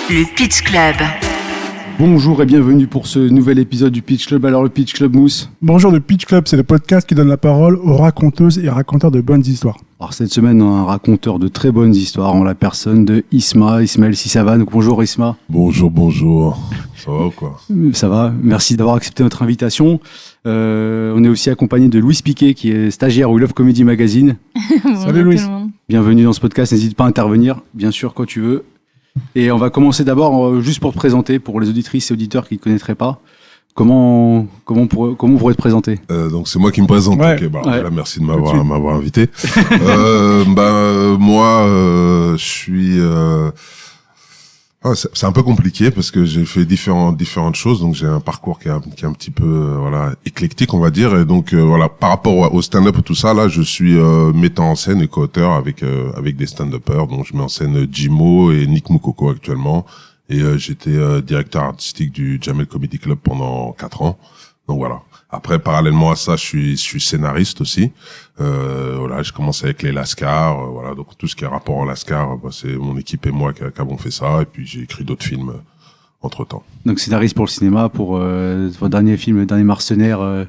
le Pitch Club. Bonjour et bienvenue pour ce nouvel épisode du Pitch Club. Alors le Pitch Club Mousse. Bonjour, le Pitch Club, c'est le podcast qui donne la parole aux raconteuses et raconteurs de bonnes histoires. Alors cette semaine, on a un raconteur de très bonnes histoires en la personne de Ismaël Sissava. Donc bonjour Isma. Bonjour. Ça va ou quoi? Ça va, merci d'avoir accepté notre invitation. On est aussi accompagné de Louise Piquet qui est stagiaire au Love Comedy Magazine. Salut Louise. Bienvenue dans ce podcast, n'hésite pas à intervenir, bien sûr quand tu veux. Et on va commencer d'abord, juste pour te présenter, pour les auditrices et auditeurs qui ne te connaîtraient pas. Comment on pourrait te présenter? Donc c'est moi qui me présente. Ouais. Ok, Ouais. là, merci de m'avoir invité. Moi, je suis. C'est un peu compliqué parce que j'ai fait différentes choses, donc j'ai un parcours qui est un petit peu éclectique, on va dire. Et donc par rapport au stand-up et tout ça, là, je suis metteur en scène et co-auteur avec des stand-uppers. Donc je mets en scène Jimo et Nick Moukoko actuellement. Et j'étais directeur artistique du Jamel Comedy Club pendant 4 ans. Donc voilà. Après, parallèlement à ça, je suis scénariste aussi. J'ai commencé avec les Lascars. Donc tout ce qui est rapport aux Lascars, c'est mon équipe et moi qui avons fait ça. Et puis j'ai écrit d'autres films entre-temps. Donc scénariste pour le cinéma, pour votre dernier film, Le Dernier Mercenaire,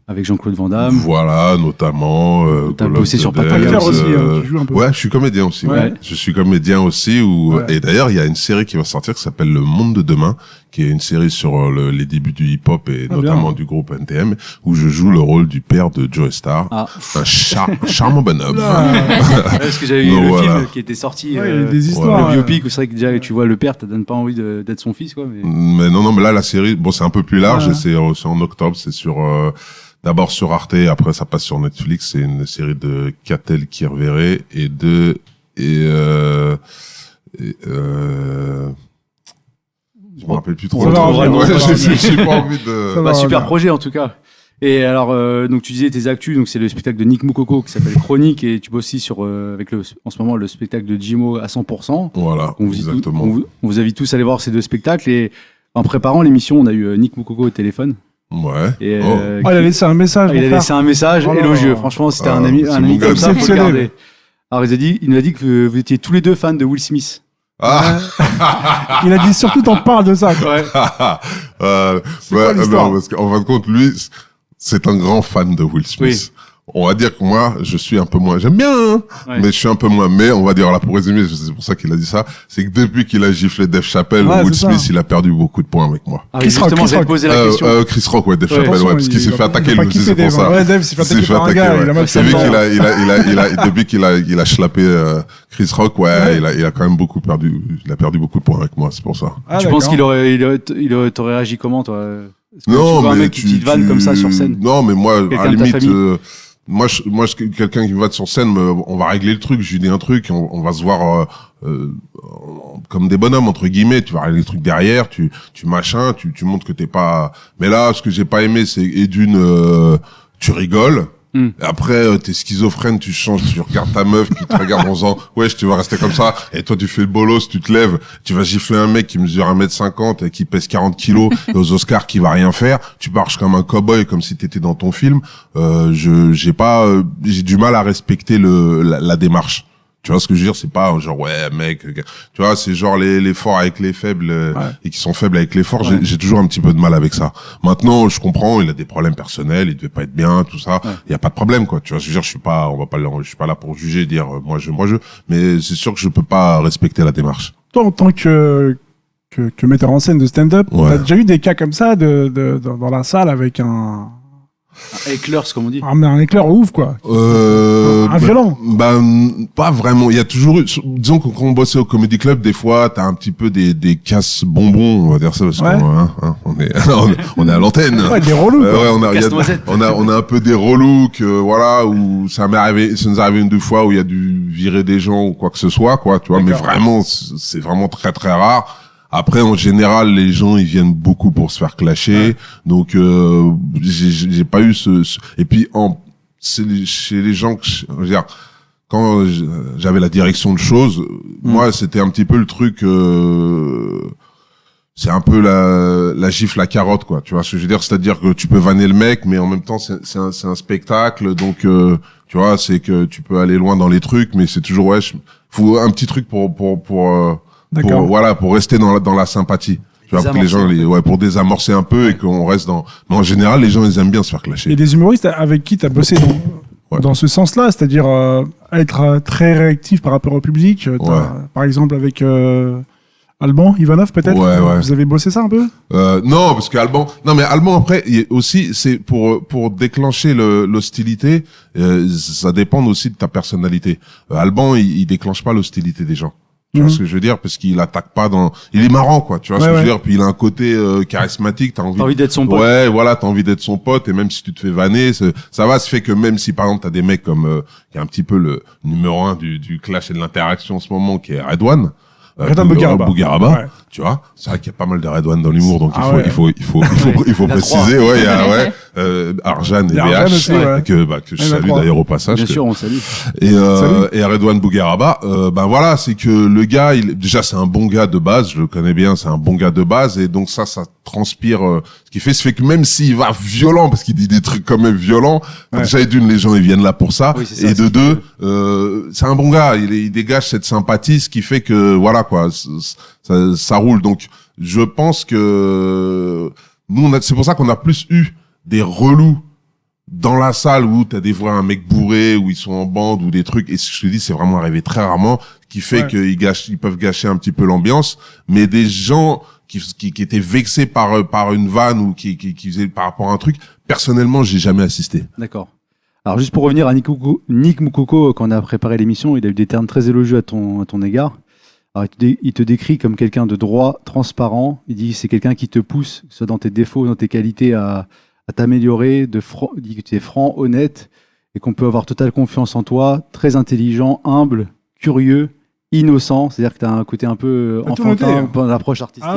avec Jean-Claude Van Damme. Voilà, notamment. T'as bossé sur Patrick Acteur aussi, tu joues un peu. Ouais, je suis comédien aussi. Ouais. Je suis comédien aussi. Et d'ailleurs, il y a une série qui va sortir qui s'appelle Le Monde de Demain, qui est une série sur les débuts du hip-hop et notamment du groupe NTM, où je joue le rôle du père de Joe Star. Ah. Un charmant bonhomme. Parce que j'avais vu le film qui était sorti. Il y a des histoires. Le biopic, où c'est vrai que déjà tu vois le père, ça donne pas envie d'être son fils, quoi. Mais non, là, la série, c'est un peu plus large et c'est en octobre, c'est sur, d'abord sur Arte, après ça passe sur Netflix. C'est une série de Catel Kirvere et je me rappelle plus trop. Ça va, J'ai pas envie de. Super projet en tout cas. Et alors, donc tu disais tes actus, donc c'est le spectacle de Nick Moukoko qui s'appelle Chronique, et tu bosses aussi sur en ce moment le spectacle de Jimo à 100%. Voilà, exactement. On vous invite tous à aller voir ces deux spectacles, et en préparant l'émission, on a eu Nick Moukoko au téléphone. Ouais. Et, il a laissé un message. il a laissé un message élogieux. Franchement, c'était un ami comme ça, faut le garder. Alors il nous a dit que vous étiez tous les deux fans de Will Smith. Ah. Il a dit surtout t'en parles de ça, quoi. Non, parce qu'en fin de compte, lui, c'est un grand fan de Will Smith. Oui. On va dire que moi, je suis un peu moins, j'aime bien, hein, Ouais. mais je suis un peu moins, mais on va dire, là, pour résumer, c'est pour ça qu'il a dit ça, c'est que depuis qu'il a giflé Dave Chappelle, Ouais, Will c'est Smith, ça. il a perdu beaucoup de points avec moi. Ah oui, Chris Rock, justement, j'allais te poser la question. Chris Rock, ouais, Dave Chappelle, Attention, parce qu'il s'est fait attaquer, lui aussi, c'est pour ça. Ouais, Dave s'est fait attaquer par un gars, il a mal C'est lui fait. depuis qu'il a schlappé, Chris Rock, il a quand même il a perdu beaucoup de points avec moi, c'est pour ça. Tu penses qu'il t'aurait réagi comment, toi? Est-ce que Non, tu vois un mais mec qui te vanne comme ça sur scène? Non, mais moi, Quelqu'un à la de ta limite, famille moi, quelqu'un qui me va sur scène, on va régler le truc. Je lui dis un truc, on va se voir comme des bonhommes entre guillemets. Tu vas régler le truc derrière, tu machin, tu montres que t'es pas. Mais là, ce que j'ai pas aimé, c'est tu rigoles. Et après, t'es schizophrène, tu changes, tu regardes ta meuf qui te regarde en disant, ouais, tu vas rester comme ça. Et toi, tu fais le bolos, tu te lèves, tu vas gifler un mec qui mesure 1m50 et qui pèse 40 kilos et aux Oscars qui va rien faire. Tu marches comme un cow-boy, comme si t'étais dans ton film. J'ai du mal à respecter la démarche. Tu vois ce que je veux dire? C'est pas genre, ouais, mec, tu vois, c'est genre les forts avec les faibles, et qui sont faibles avec les forts. Ouais. J'ai toujours un petit peu de mal avec ça. Maintenant, je comprends, il a des problèmes personnels, il devait pas être bien, tout ça. Il y a pas de problème, quoi. Tu vois ce que je veux dire? Je suis pas là pour juger, dire, moi je, mais c'est sûr que je peux pas respecter la démarche. Toi, en tant que metteur en scène de stand-up, t'as déjà eu des cas comme ça dans la salle avec un Éclairs, comme on dit. un éclair ouf, quoi. Un violent. Pas vraiment. Il y a toujours eu, disons que quand on bossait au Comedy Club, des fois, t'as un petit peu des casses bonbons, on va dire ça, parce on est à l'antenne. Ouais, des relous, quoi. On a un peu des relous où ça nous est arrivé une deux fois où il y a dû virer des gens ou quoi que ce soit, quoi, tu vois, mais vraiment, c'est vraiment très très rare. Après, en général, les gens, ils viennent beaucoup pour se faire clasher. Donc, j'ai pas eu et puis, chez les gens que je veux dire, quand j'avais la direction de choses, moi, c'était un petit peu le truc, c'est un peu la gifle à carotte, quoi. Tu vois ce que je veux dire? C'est-à-dire que tu peux vanner le mec, mais en même temps, c'est un spectacle. Donc, tu vois, c'est que tu peux aller loin dans les trucs, mais c'est toujours, faut un petit truc pour pour rester dans la sympathie. Tu vois, pour que les gens, pour désamorcer un peu et qu'on reste dans. Mais en général, les gens, ils aiment bien se faire clasher. Et des humoristes avec qui t'as bossé dans ce sens-là, c'est-à-dire être très réactif par rapport au public. Par exemple avec Alban Ivanov, peut-être. Vous avez bossé ça un peu Non, parce qu'Alban. Non, mais Alban après, aussi, c'est pour déclencher l'hostilité. Ça dépend aussi de ta personnalité. Alban, il déclenche pas l'hostilité des gens. Tu vois ce que je veux dire, parce qu'il attaque pas il est marrant, quoi. Tu vois ce que je veux dire. Puis il a un côté charismatique. T'as envie d'être son pote. Ouais, voilà, t'as envie d'être son pote. Et même si tu te fais vanner, ça va. Ça fait que même si par exemple t'as des mecs comme qui est un petit peu le numéro 1 du clash et de l'interaction en ce moment, qui est Redouane. Redouane Bougueraba, tu vois. C'est vrai qu'il y a pas mal de Redouane dans l'humour, donc il faut préciser. Ouais, il y a Arjan et BH que je salue d'ailleurs au passage. Bien sûr, on salue. Et Redouane Bougueraba, voilà, c'est que le gars, déjà c'est un bon gars de base, je le connais bien, c'est un bon gars de base, et donc ça transpire. Ce qui fait que même s'il va violent, parce qu'il dit des trucs quand même violents, déjà d'une, les gens ils viennent là pour ça, et de deux, c'est un bon gars, il dégage cette sympathie, ce qui fait que voilà quoi, ça roule. Donc je pense que nous c'est pour ça qu'on a plus eu des relous dans la salle où t'as des fois un mec bourré, où ils sont en bande ou des trucs, et je te dis c'est vraiment arrivé très rarement, ce qui fait qu'ils peuvent gâcher un petit peu l'ambiance, mais des gens qui étaient vexés par une vanne ou qui faisaient par rapport à un truc, personnellement j'ai jamais assisté. D'accord. Alors juste pour revenir à Nick Moukoko, quand on a préparé l'émission, il a eu des termes très élogieux à ton égard. Alors, il te décrit comme quelqu'un de droit, transparent. Il dit c'est quelqu'un qui te pousse, que ce soit dans tes défauts, dans tes qualités, à t'améliorer. Il dit que tu es franc, honnête, et qu'on peut avoir totale confiance en toi, très intelligent, humble, curieux, innocent. C'est-à-dire que tu as un côté un peu enfantin dans l'approche artistique.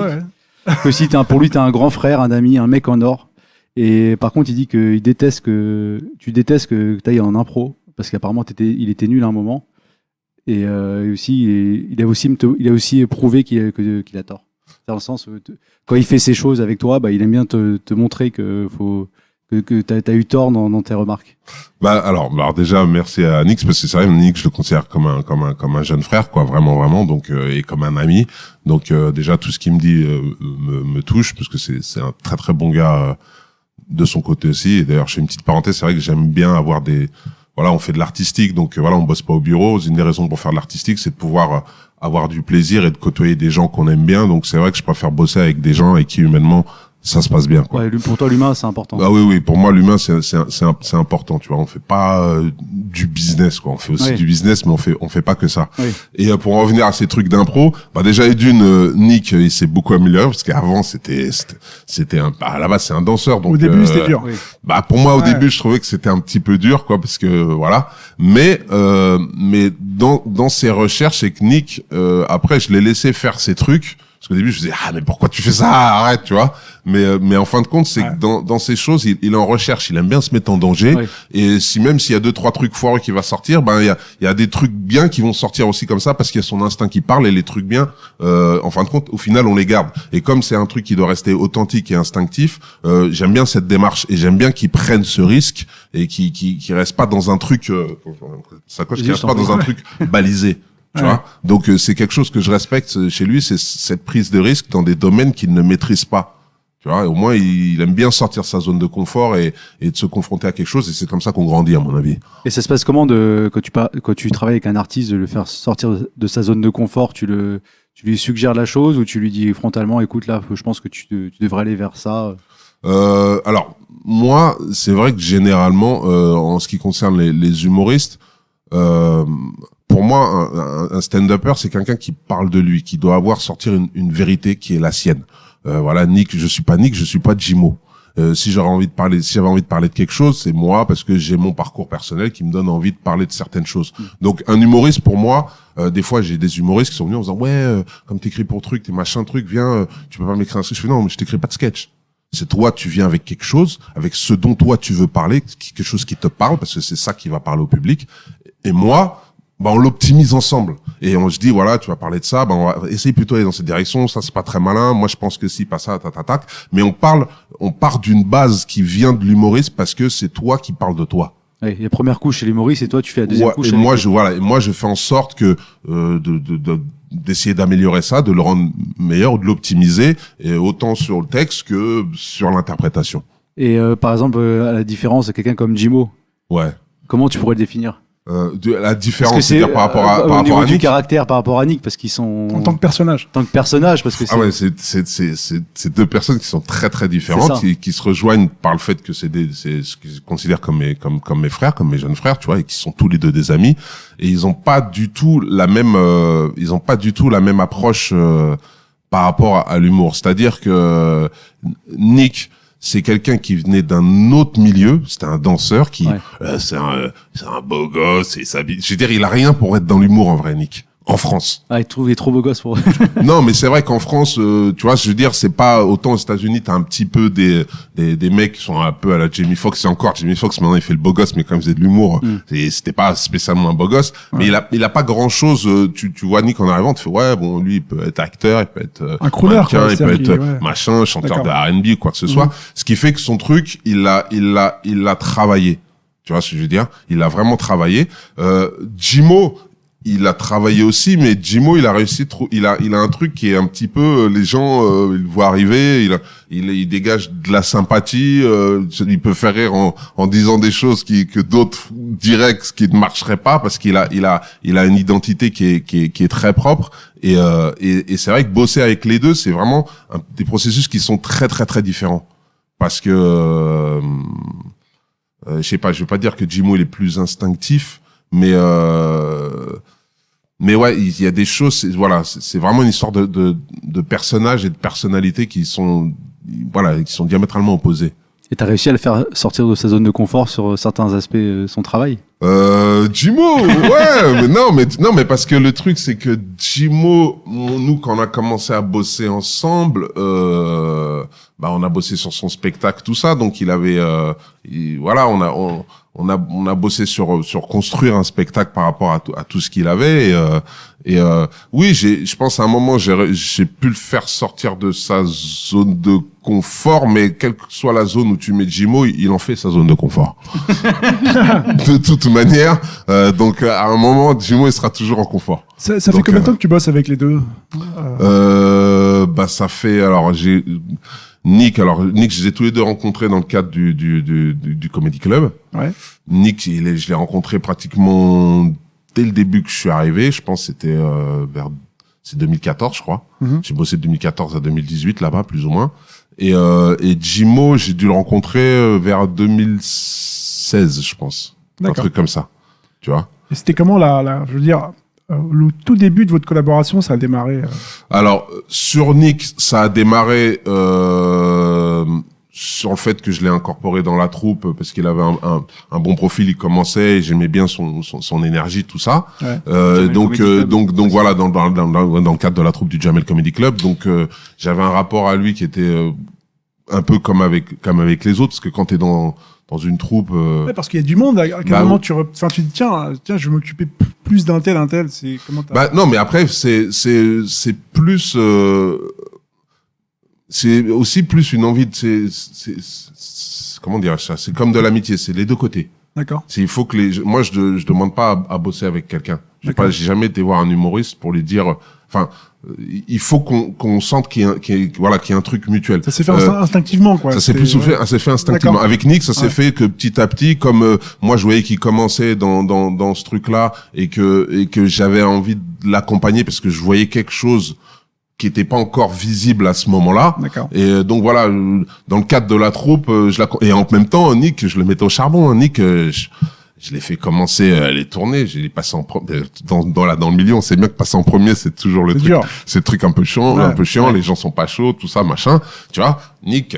Aussi, pour lui, tu es un grand frère, un ami, un mec en or. Et par contre, il dit que tu détestes que tu ailles en impro, parce qu'apparemment, il était nul à un moment. Et il a aussi prouvé qu'il a tort. Dans le sens où quand il fait ces choses avec toi, il aime bien te montrer que t'as eu tort dans tes remarques. Alors déjà merci à Nix, parce que c'est vrai, Nix je le considère comme un jeune frère, quoi, vraiment, donc et comme un ami. Donc déjà tout ce qu'il me dit me touche, parce que c'est un très très bon gars de son côté aussi. Et d'ailleurs, je fais une petite parenthèse, c'est vrai que j'aime bien avoir on fait de l'artistique, donc on bosse pas au bureau. Une des raisons pour faire de l'artistique, c'est de pouvoir avoir du plaisir et de côtoyer des gens qu'on aime bien. Donc c'est vrai que je préfère bosser avec des gens avec qui humainement ça se passe bien, quoi. Ouais, pour toi l'humain c'est important. Ah oui, pour moi l'humain c'est important, tu vois. On fait pas du business, quoi. On fait aussi du business, mais on fait pas que ça. Oui. Et pour en revenir à ces trucs d'impro, déjà Nick il s'est beaucoup amélioré, parce qu'avant c'était à la base c'est un danseur, donc au début c'était dur. Oui. Pour moi au début je trouvais que c'était un petit peu dur, quoi, parce que voilà. Mais dans ses recherches, c'est que Nick après je l'ai laissé faire ses trucs. Parce qu'au début, je disais, mais pourquoi tu fais ça? Arrête, tu vois. Mais en fin de compte, c'est que dans ces choses, il est en recherche. Il aime bien se mettre en danger. Oui. Et même s'il y a 2-3 trucs foireux qui va sortir, il y a des trucs bien qui vont sortir aussi comme ça, parce qu'il y a son instinct qui parle, et les trucs bien, en fin de compte, au final, on les garde. Et comme c'est un truc qui doit rester authentique et instinctif, j'aime bien cette démarche, et j'aime bien qu'il prenne ce risque, et qu'il reste pas dans un truc, qu'il reste pas dans un truc balisé. Tu vois, donc c'est quelque chose que je respecte chez lui, c'est cette prise de risque dans des domaines qu'il ne maîtrise pas. Tu vois, et au moins il aime bien sortir de sa zone de confort et de se confronter à quelque chose, et c'est comme ça qu'on grandit, à mon avis. Et ça se passe comment quand tu travailles avec un artiste, de le faire sortir de sa zone de confort? Tu lui suggères la chose, ou tu lui dis frontalement, écoute là, je pense que tu devrais aller vers ça? Alors moi, c'est vrai que généralement, en ce qui concerne les humoristes, pour moi, un stand-upper, c'est quelqu'un qui parle de lui, qui doit avoir sortir une vérité qui est la sienne. Nick, je suis pas Jimo. Si j'avais envie de parler de quelque chose, c'est moi, parce que j'ai mon parcours personnel qui me donne envie de parler de certaines choses. Donc un humoriste, pour moi, des fois j'ai des humoristes qui sont venus en disant comme t'écris pour truc, t'es machin truc, viens, tu peux pas m'écrire un sketch. Je fais non, mais je t'écris pas de sketch. C'est toi, tu viens avec quelque chose, avec ce dont toi tu veux parler, quelque chose qui te parle, parce que c'est ça qui va parler au public. Et moi, on l'optimise ensemble, et on se dit voilà, tu vas parler de ça, on va essayer plutôt d'aller dans cette direction, ça c'est pas très malin, moi je pense que si, pas ça, mais on part d'une base qui vient de l'humoriste, parce que c'est toi qui parles de toi. Ouais, la première couche chez les Maurice et toi tu fais la deuxième couche. Et moi je fais en sorte que d'essayer d'améliorer ça, de le rendre meilleur, de l'optimiser, et autant sur le texte que sur l'interprétation. Et par exemple, à la différence de quelqu'un comme Jimo. Ouais. Comment tu pourrais le définir? La différence, c'est-à-dire par rapport à au niveau à du Nick. caractère par rapport à Nick, parce qu'ils sont en tant que personnage. En tant que personnage, parce que c'est deux personnes qui sont très très différentes, qui se rejoignent par le fait que c'est ce que je considère comme mes frères, comme mes jeunes frères, tu vois, et qui sont tous les deux des amis, et ils ont pas du tout la même approche par rapport à l'humour. C'est-à-dire que Nick, c'est quelqu'un qui venait d'un autre milieu, c'était un danseur qui c'est un beau gosse, et je veux dire, il a rien pour être dans l'humour en vrai, Nick. En France. Ah, il trouve les trop beaux gosses pour eux. Non, mais c'est vrai qu'en France, tu vois, je veux dire, c'est pas autant aux États-Unis, t'as un petit peu des mecs qui sont un peu à la Jamie Foxx. C'est encore Jamie Foxx, maintenant il fait le beau gosse, mais quand il faisait de l'humour, c'était pas spécialement un beau gosse. Ouais. Mais il a pas grand chose, tu vois Nick en arrivant, tu fais, ouais, bon, lui, il peut être acteur, il peut être un crooner, il peut être machin, chanteur de R&B, quoi que ce soit. Ce qui fait que son truc, il l'a travaillé. Tu vois ce que je veux dire? Il l'a vraiment travaillé. Jimo, il a travaillé aussi, mais Jimo, il a réussi il a un truc qui est un petit peu, les gens, ils le voient arriver, il dégage de la sympathie, il peut faire rire en disant des choses que d'autres diraient qui ne marcheraient pas, parce qu'il a une identité qui est très propre, et c'est vrai que bosser avec les deux, c'est vraiment des processus qui sont très très très différents, parce que, je sais pas, je veux pas dire que Jimo il est plus instinctif, mais ouais, il y a des choses, c'est vraiment une histoire de personnages et de personnalités qui sont diamétralement opposés. Et t'as réussi à le faire sortir de sa zone de confort sur certains aspects de son travail? Jimo, ouais, mais parce que le truc, c'est que Jimo, nous, quand on a commencé à bosser ensemble, on a bossé sur son spectacle, tout ça, donc il avait, on a bossé sur construire un spectacle par rapport à tout ce qu'il avait, oui, je pense à un moment j'ai pu le faire sortir de sa zone de confort, mais quelle que soit la zone où tu mets Jimo, il en fait sa zone de confort. De toute manière, donc à un moment Jimo il sera toujours en confort. Ça fait combien de temps que tu bosses avec les deux? Ça fait, alors Nick, je les ai tous les deux rencontrés dans le cadre du Comedy Club. Ouais. Nick, je l'ai rencontré pratiquement dès le début que je suis arrivé. Je pense que c'était c'est 2014, je crois. J'ai bossé de 2014 à 2018 là-bas, plus ou moins. Et Jimo, j'ai dû le rencontrer vers 2016, je pense. Un truc comme ça, tu vois. Et c'était comment je veux dire, le tout début de votre collaboration, ça a démarré Alors, sur Nick, ça a démarré sur le fait que je l'ai incorporé dans la troupe parce qu'il avait un bon profil, il commençait, et j'aimais bien son énergie, tout ça. Ouais. Donc voilà, dans le cadre de la troupe du Jamel Comedy Club, donc j'avais un rapport à lui qui était un peu comme avec les autres, parce que quand t'es dans une troupe, ouais, parce qu'il y a du monde. À quel moment tu te dis tiens, je vais m'occuper plus d'un tel, c'est comment non, mais après c'est plus c'est aussi plus une envie de comment dire ça, c'est comme de l'amitié, c'est les deux côtés. D'accord. Il faut que moi je demande pas à bosser avec quelqu'un. J'ai jamais été voir un humoriste pour lui dire, enfin, il faut qu'on sente qu'il y a un truc mutuel. Ça s'est fait instinctivement, quoi. Ça s'est fait instinctivement. Avec Nick, ça s'est fait que petit à petit, comme moi je voyais qu'il commençait dans ce truc-là, et que j'avais envie de l'accompagner parce que je voyais quelque chose qui était pas encore visible à ce moment-là. D'accord. Et donc voilà, dans le cadre de la troupe, et en même temps, Nick, je le mettais au charbon. Nick, je l'ai fait commencer les tournées, je l'ai passé dans le milieu, on sait bien que passer en premier, c'est toujours le truc. Dur. C'est le truc un peu chiant, ouais. Les gens sont pas chauds, tout ça, machin. Tu vois, Nick,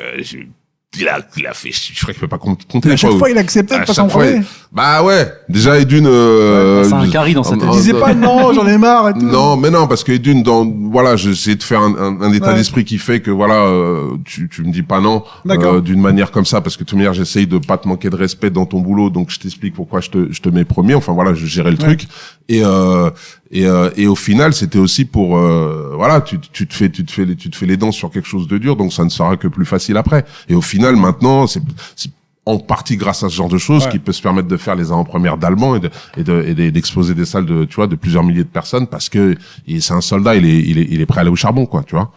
il a fait, je crois qu'il peut pas compter. À chaque fois, il acceptait de passer en premier. Bah ouais, déjà Edune, c'est un carry dans sa tête. Il disait pas non, j'en ai marre et tout. Non, mais non, parce que Edune, j'essaie de faire un état d'esprit qui fait que tu me dis pas non, d'une manière comme ça, parce que de toute manière, j'essaye de pas te manquer de respect dans ton boulot, donc je t'explique pourquoi je te mets premier. Enfin voilà, je gérais le truc. Et au final, c'était aussi pour tu te fais les dents sur quelque chose de dur, donc ça ne sera que plus facile après. Et au final, maintenant, c'est en partie grâce à ce genre de choses, qui peut se permettre de faire les avant-premières d'Alban et d'exposer des salles de, tu vois, de plusieurs milliers de personnes parce que c'est un soldat, il est prêt à aller au charbon, quoi, tu vois.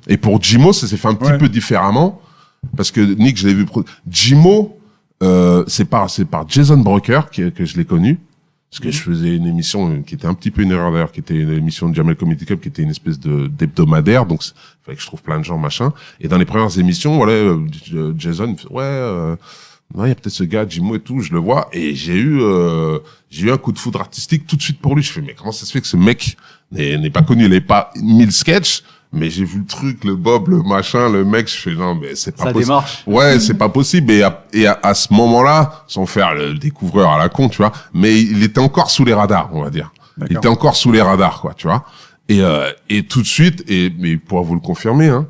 Et pour Jimo, ça s'est fait un petit peu différemment parce que Nick, je l'ai vu, Jimo, c'est par Jason Broker que je l'ai connu. Parce que je faisais une émission qui était un petit peu une erreur d'ailleurs, qui était une émission de Jamel Comedy Club, qui était une espèce d'hebdomadaire, donc il fallait que je trouve plein de gens, machin. Et dans les premières émissions, voilà, Jason me fait, il y a peut-être ce gars, Jimo et tout, je le vois, et j'ai eu un coup de foudre artistique tout de suite pour lui. Je fais, mais comment ça se fait que ce mec n'est pas connu, il n'est pas 1000 sketchs, mais j'ai vu le truc, le bob, le machin, le mec, je fais, non, mais c'est pas possible. Ça démarche. Ouais, c'est pas possible. Et à ce moment-là, sans faire le découvreur à la con, tu vois, mais il était encore sous les radars, on va dire. D'accord. Il était encore sous les radars, quoi, tu vois. Et tout de suite, mais il pourra vous le confirmer, hein,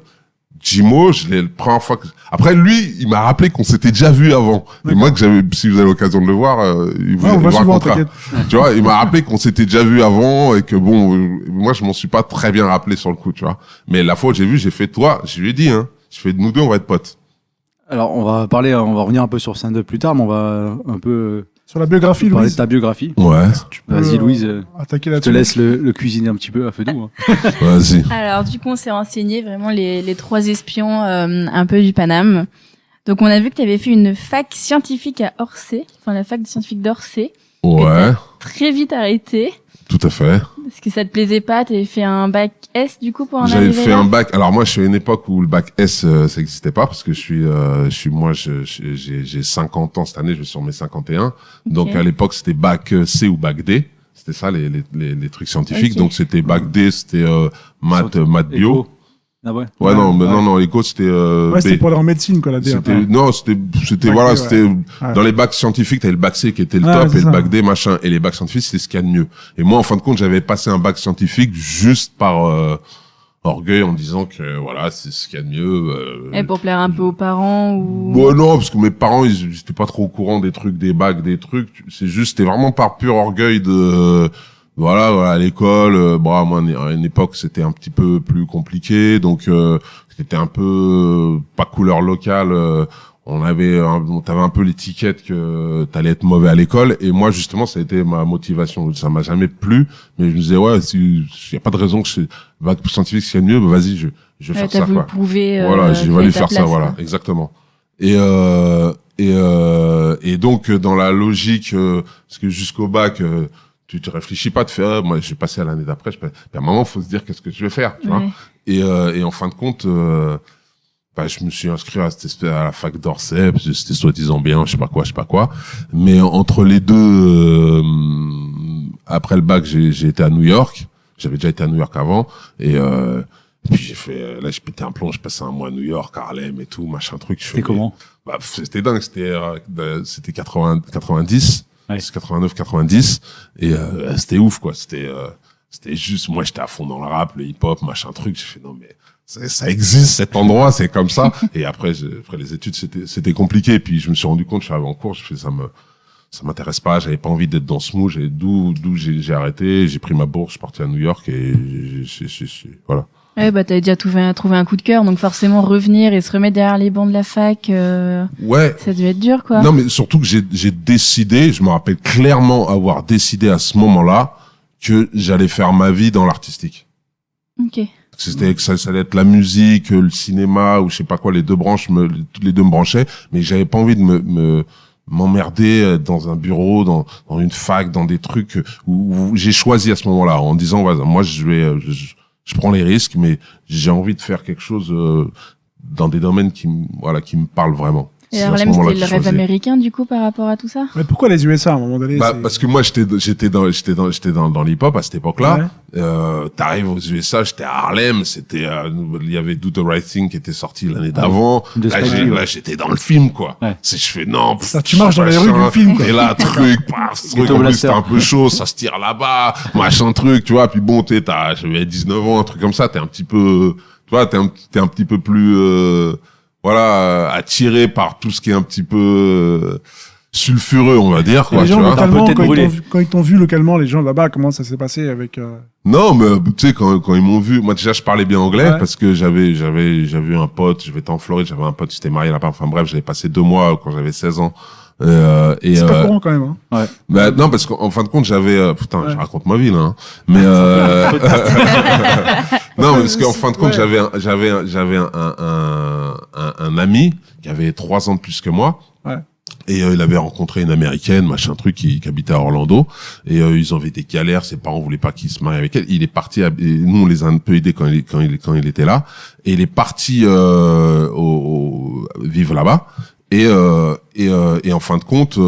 Jimo, je l'ai la première fois que... Après, lui, il m'a rappelé qu'on s'était déjà vu avant. Et moi, si vous avez l'occasion de le voir, il vous racontera. Tu vois, il m'a rappelé qu'on s'était déjà vu avant et que bon, moi, je m'en suis pas très bien rappelé sur le coup, tu vois. Mais la fois où j'ai vu, j'ai fait toi, je lui ai dit, hein, je fais nous deux, on va être potes. Alors, on va revenir un peu sur stand-up plus tard, mais on va un peu... Sur la biographie, Louise. Parler de ta biographie. Ouais. Vas-y, Louise. Attaquer je te laisse le cuisiner un petit peu à feu doux. Hein. Vas-y. Alors, du coup, on s'est renseigné vraiment les trois espions un peu du Paname. Donc, on a vu que tu avais fait une fac scientifique à Orsay, enfin la fac de scientifique d'Orsay. Ouais. Très vite arrêté. Tout à fait. Parce que ça te plaisait pas, t'avais fait un bac S du coup pour en arriver là. J'avais fait un bac. Alors moi, je suis à une époque où le bac S ça n'existait pas parce que j'ai 50 ans cette année, je vais sur mes 51. Okay. Donc à l'époque, c'était bac C ou bac D. C'était ça les trucs scientifiques. Okay. Donc c'était bac D, c'était maths bio. Ah ouais. Ouais, non, l'éco, c'était, c'était pour aller en médecine, quoi, la D. Non, c'était, voilà, c'était, dans les bacs scientifiques, t'avais le bac C qui était le top et le bac D, machin. Et les bacs scientifiques, c'était ce qu'il y a de mieux. Et moi, en fin de compte, j'avais passé un bac scientifique juste par, orgueil en disant que, voilà, c'est ce qu'il y a de mieux, Et pour plaire un peu aux parents ou... Bon, non, parce que mes parents, ils étaient pas trop au courant des trucs, des bacs, des trucs. C'est juste, c'était vraiment par pur orgueil de, voilà, à l'école, moi, à une époque, c'était un petit peu plus compliqué, donc c'était un peu pas couleur locale. T'avais un peu l'étiquette que t'allais être mauvais à l'école, et moi, justement, ça a été ma motivation. Ça m'a jamais plu, mais je me disais, ouais, y a pas de raison que bac scientifique c'est mieux, bah vas-y, je vais faire ça, quoi. Prouver, voilà, j'ai voulu faire ça, voilà, quoi. exactement. Et donc dans la logique, parce que jusqu'au bac. Tu te réfléchis pas, tu fais, moi, j'ai passé à l'année d'après, à un moment, faut se dire qu'est-ce que je vais faire, tu vois. Et en fin de compte, je me suis inscrit à la fac d'Orsay, parce que c'était soi-disant bien, je sais pas quoi. Mais entre les deux, après le bac, j'ai été à New York. J'avais déjà été à New York avant. Et puis j'ai fait, là, j'ai pété un plomb, j'ai passé un mois à New York, Harlem et tout, machin truc. C'était comment? C'était dingue, c'était 90. Ouais. C'est 89-90 et c'était ouf, quoi. C'était juste, moi j'étais à fond dans le rap, le hip-hop, machin truc. J'ai fait non mais ça existe cet endroit, c'est comme ça. Et après les études c'était compliqué. Puis je me suis rendu compte, je suis arrivé en cours, je fais ça m'intéresse pas. J'avais pas envie d'être dans ce mood. D'où j'ai arrêté. J'ai pris ma bourse, je suis parti à New York et voilà. Ouais, t'avais déjà trouvé un coup de cœur, donc forcément revenir et se remettre derrière les bancs de la fac, ouais. Ça devait être dur, quoi. Non, mais surtout que j'ai décidé, je me rappelle clairement avoir décidé à ce moment-là que j'allais faire ma vie dans l'artistique. Ok. C'était que ça allait être la musique, le cinéma ou je sais pas quoi, les deux me branchaient, mais j'avais pas envie de m'emmerder dans un bureau, dans une fac, dans des trucs où j'ai choisi à ce moment-là en disant moi je prends les risques, mais j'ai envie de faire quelque chose dans des domaines qui me parlent vraiment. Et Harlem, c'était le rêve américain, du coup, par rapport à tout ça? Mais pourquoi les USA, à un moment donné? Parce que moi, j'étais dans l'hip-hop à cette époque-là. Ouais. T'arrives aux USA, j'étais à Harlem, il y avait Do the Right Thing qui était sorti l'année d'avant. Là, j'étais dans le film, quoi. Ouais. Je fais, non, tu marches dans les rues du film, quoi. Et là, truc, en plus, c'était un peu chaud, ça se tire là-bas, machin truc, tu vois. Puis bon, j'avais 19 ans, un truc comme ça, t'es un petit peu plus, attiré par tout ce qui est un petit peu, sulfureux, on va dire, quoi. Les gens, localement, brûlé. quand ils t'ont vu localement, les gens là-bas, comment ça s'est passé avec... Non, mais tu sais, quand ils m'ont vu, moi déjà je parlais bien anglais parce que j'avais eu un pote, j'étais en Floride, j'avais un pote qui s'était marié là-bas. Enfin bref, j'avais passé 2 mois quand j'avais 16 ans. C'est pas courant quand même. Hein. Ouais. Bah, non, parce qu'en fin de compte, j'avais je raconte ma vie là. Hein. Mais non, parce qu'en fin de compte, j'avais un ami qui avait 3 ans de plus que moi. Ouais. Et il avait rencontré une américaine, machin truc, qui habitait à Orlando. Et ils avaient des galères, ses parents voulaient pas qu'il se marie avec elle. Il est parti, et nous on les a un peu aidés quand il était là. Et il est parti vivre là-bas. Et en fin de compte,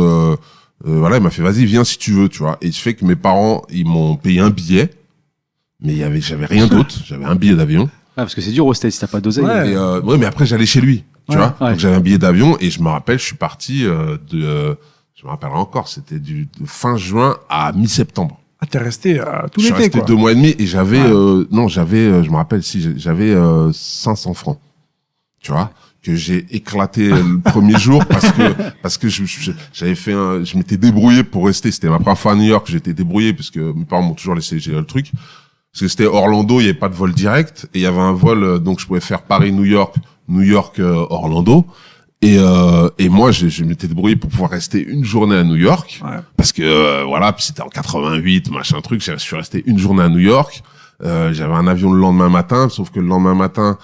voilà, il m'a fait vas-y, viens si tu veux, tu vois. Et je fais que mes parents, ils m'ont payé un billet, mais j'avais rien d'autre. J'avais un billet d'avion. Ah, parce que c'est dur au States si t'as pas d'oseille. Ouais. Et ouais, mais après j'allais chez lui, tu vois. Ouais. Donc j'avais un billet d'avion et je me rappelle, je suis parti je me rappellerai encore, c'était de fin juin à mi-septembre. Ah, t'es resté tout Je suis l'été, resté quoi. 2 mois et demi et j'avais je me rappelle j'avais 500 francs, tu vois, que j'ai éclaté le premier jour parce que j'avais fait je m'étais débrouillé pour rester. C'était ma première fois à New York, j'étais débrouillé parce que mes parents m'ont toujours laissé gérer le truc. Parce que c'était Orlando, il y avait pas de vol direct et il y avait un vol donc je pouvais faire Paris-New York, New York Orlando. Et moi je m'étais débrouillé pour pouvoir rester une journée à New York parce que voilà, puis c'était en 88 machin truc, je suis resté une journée à New York. J'avais un avion le lendemain matin, sauf que le lendemain matin,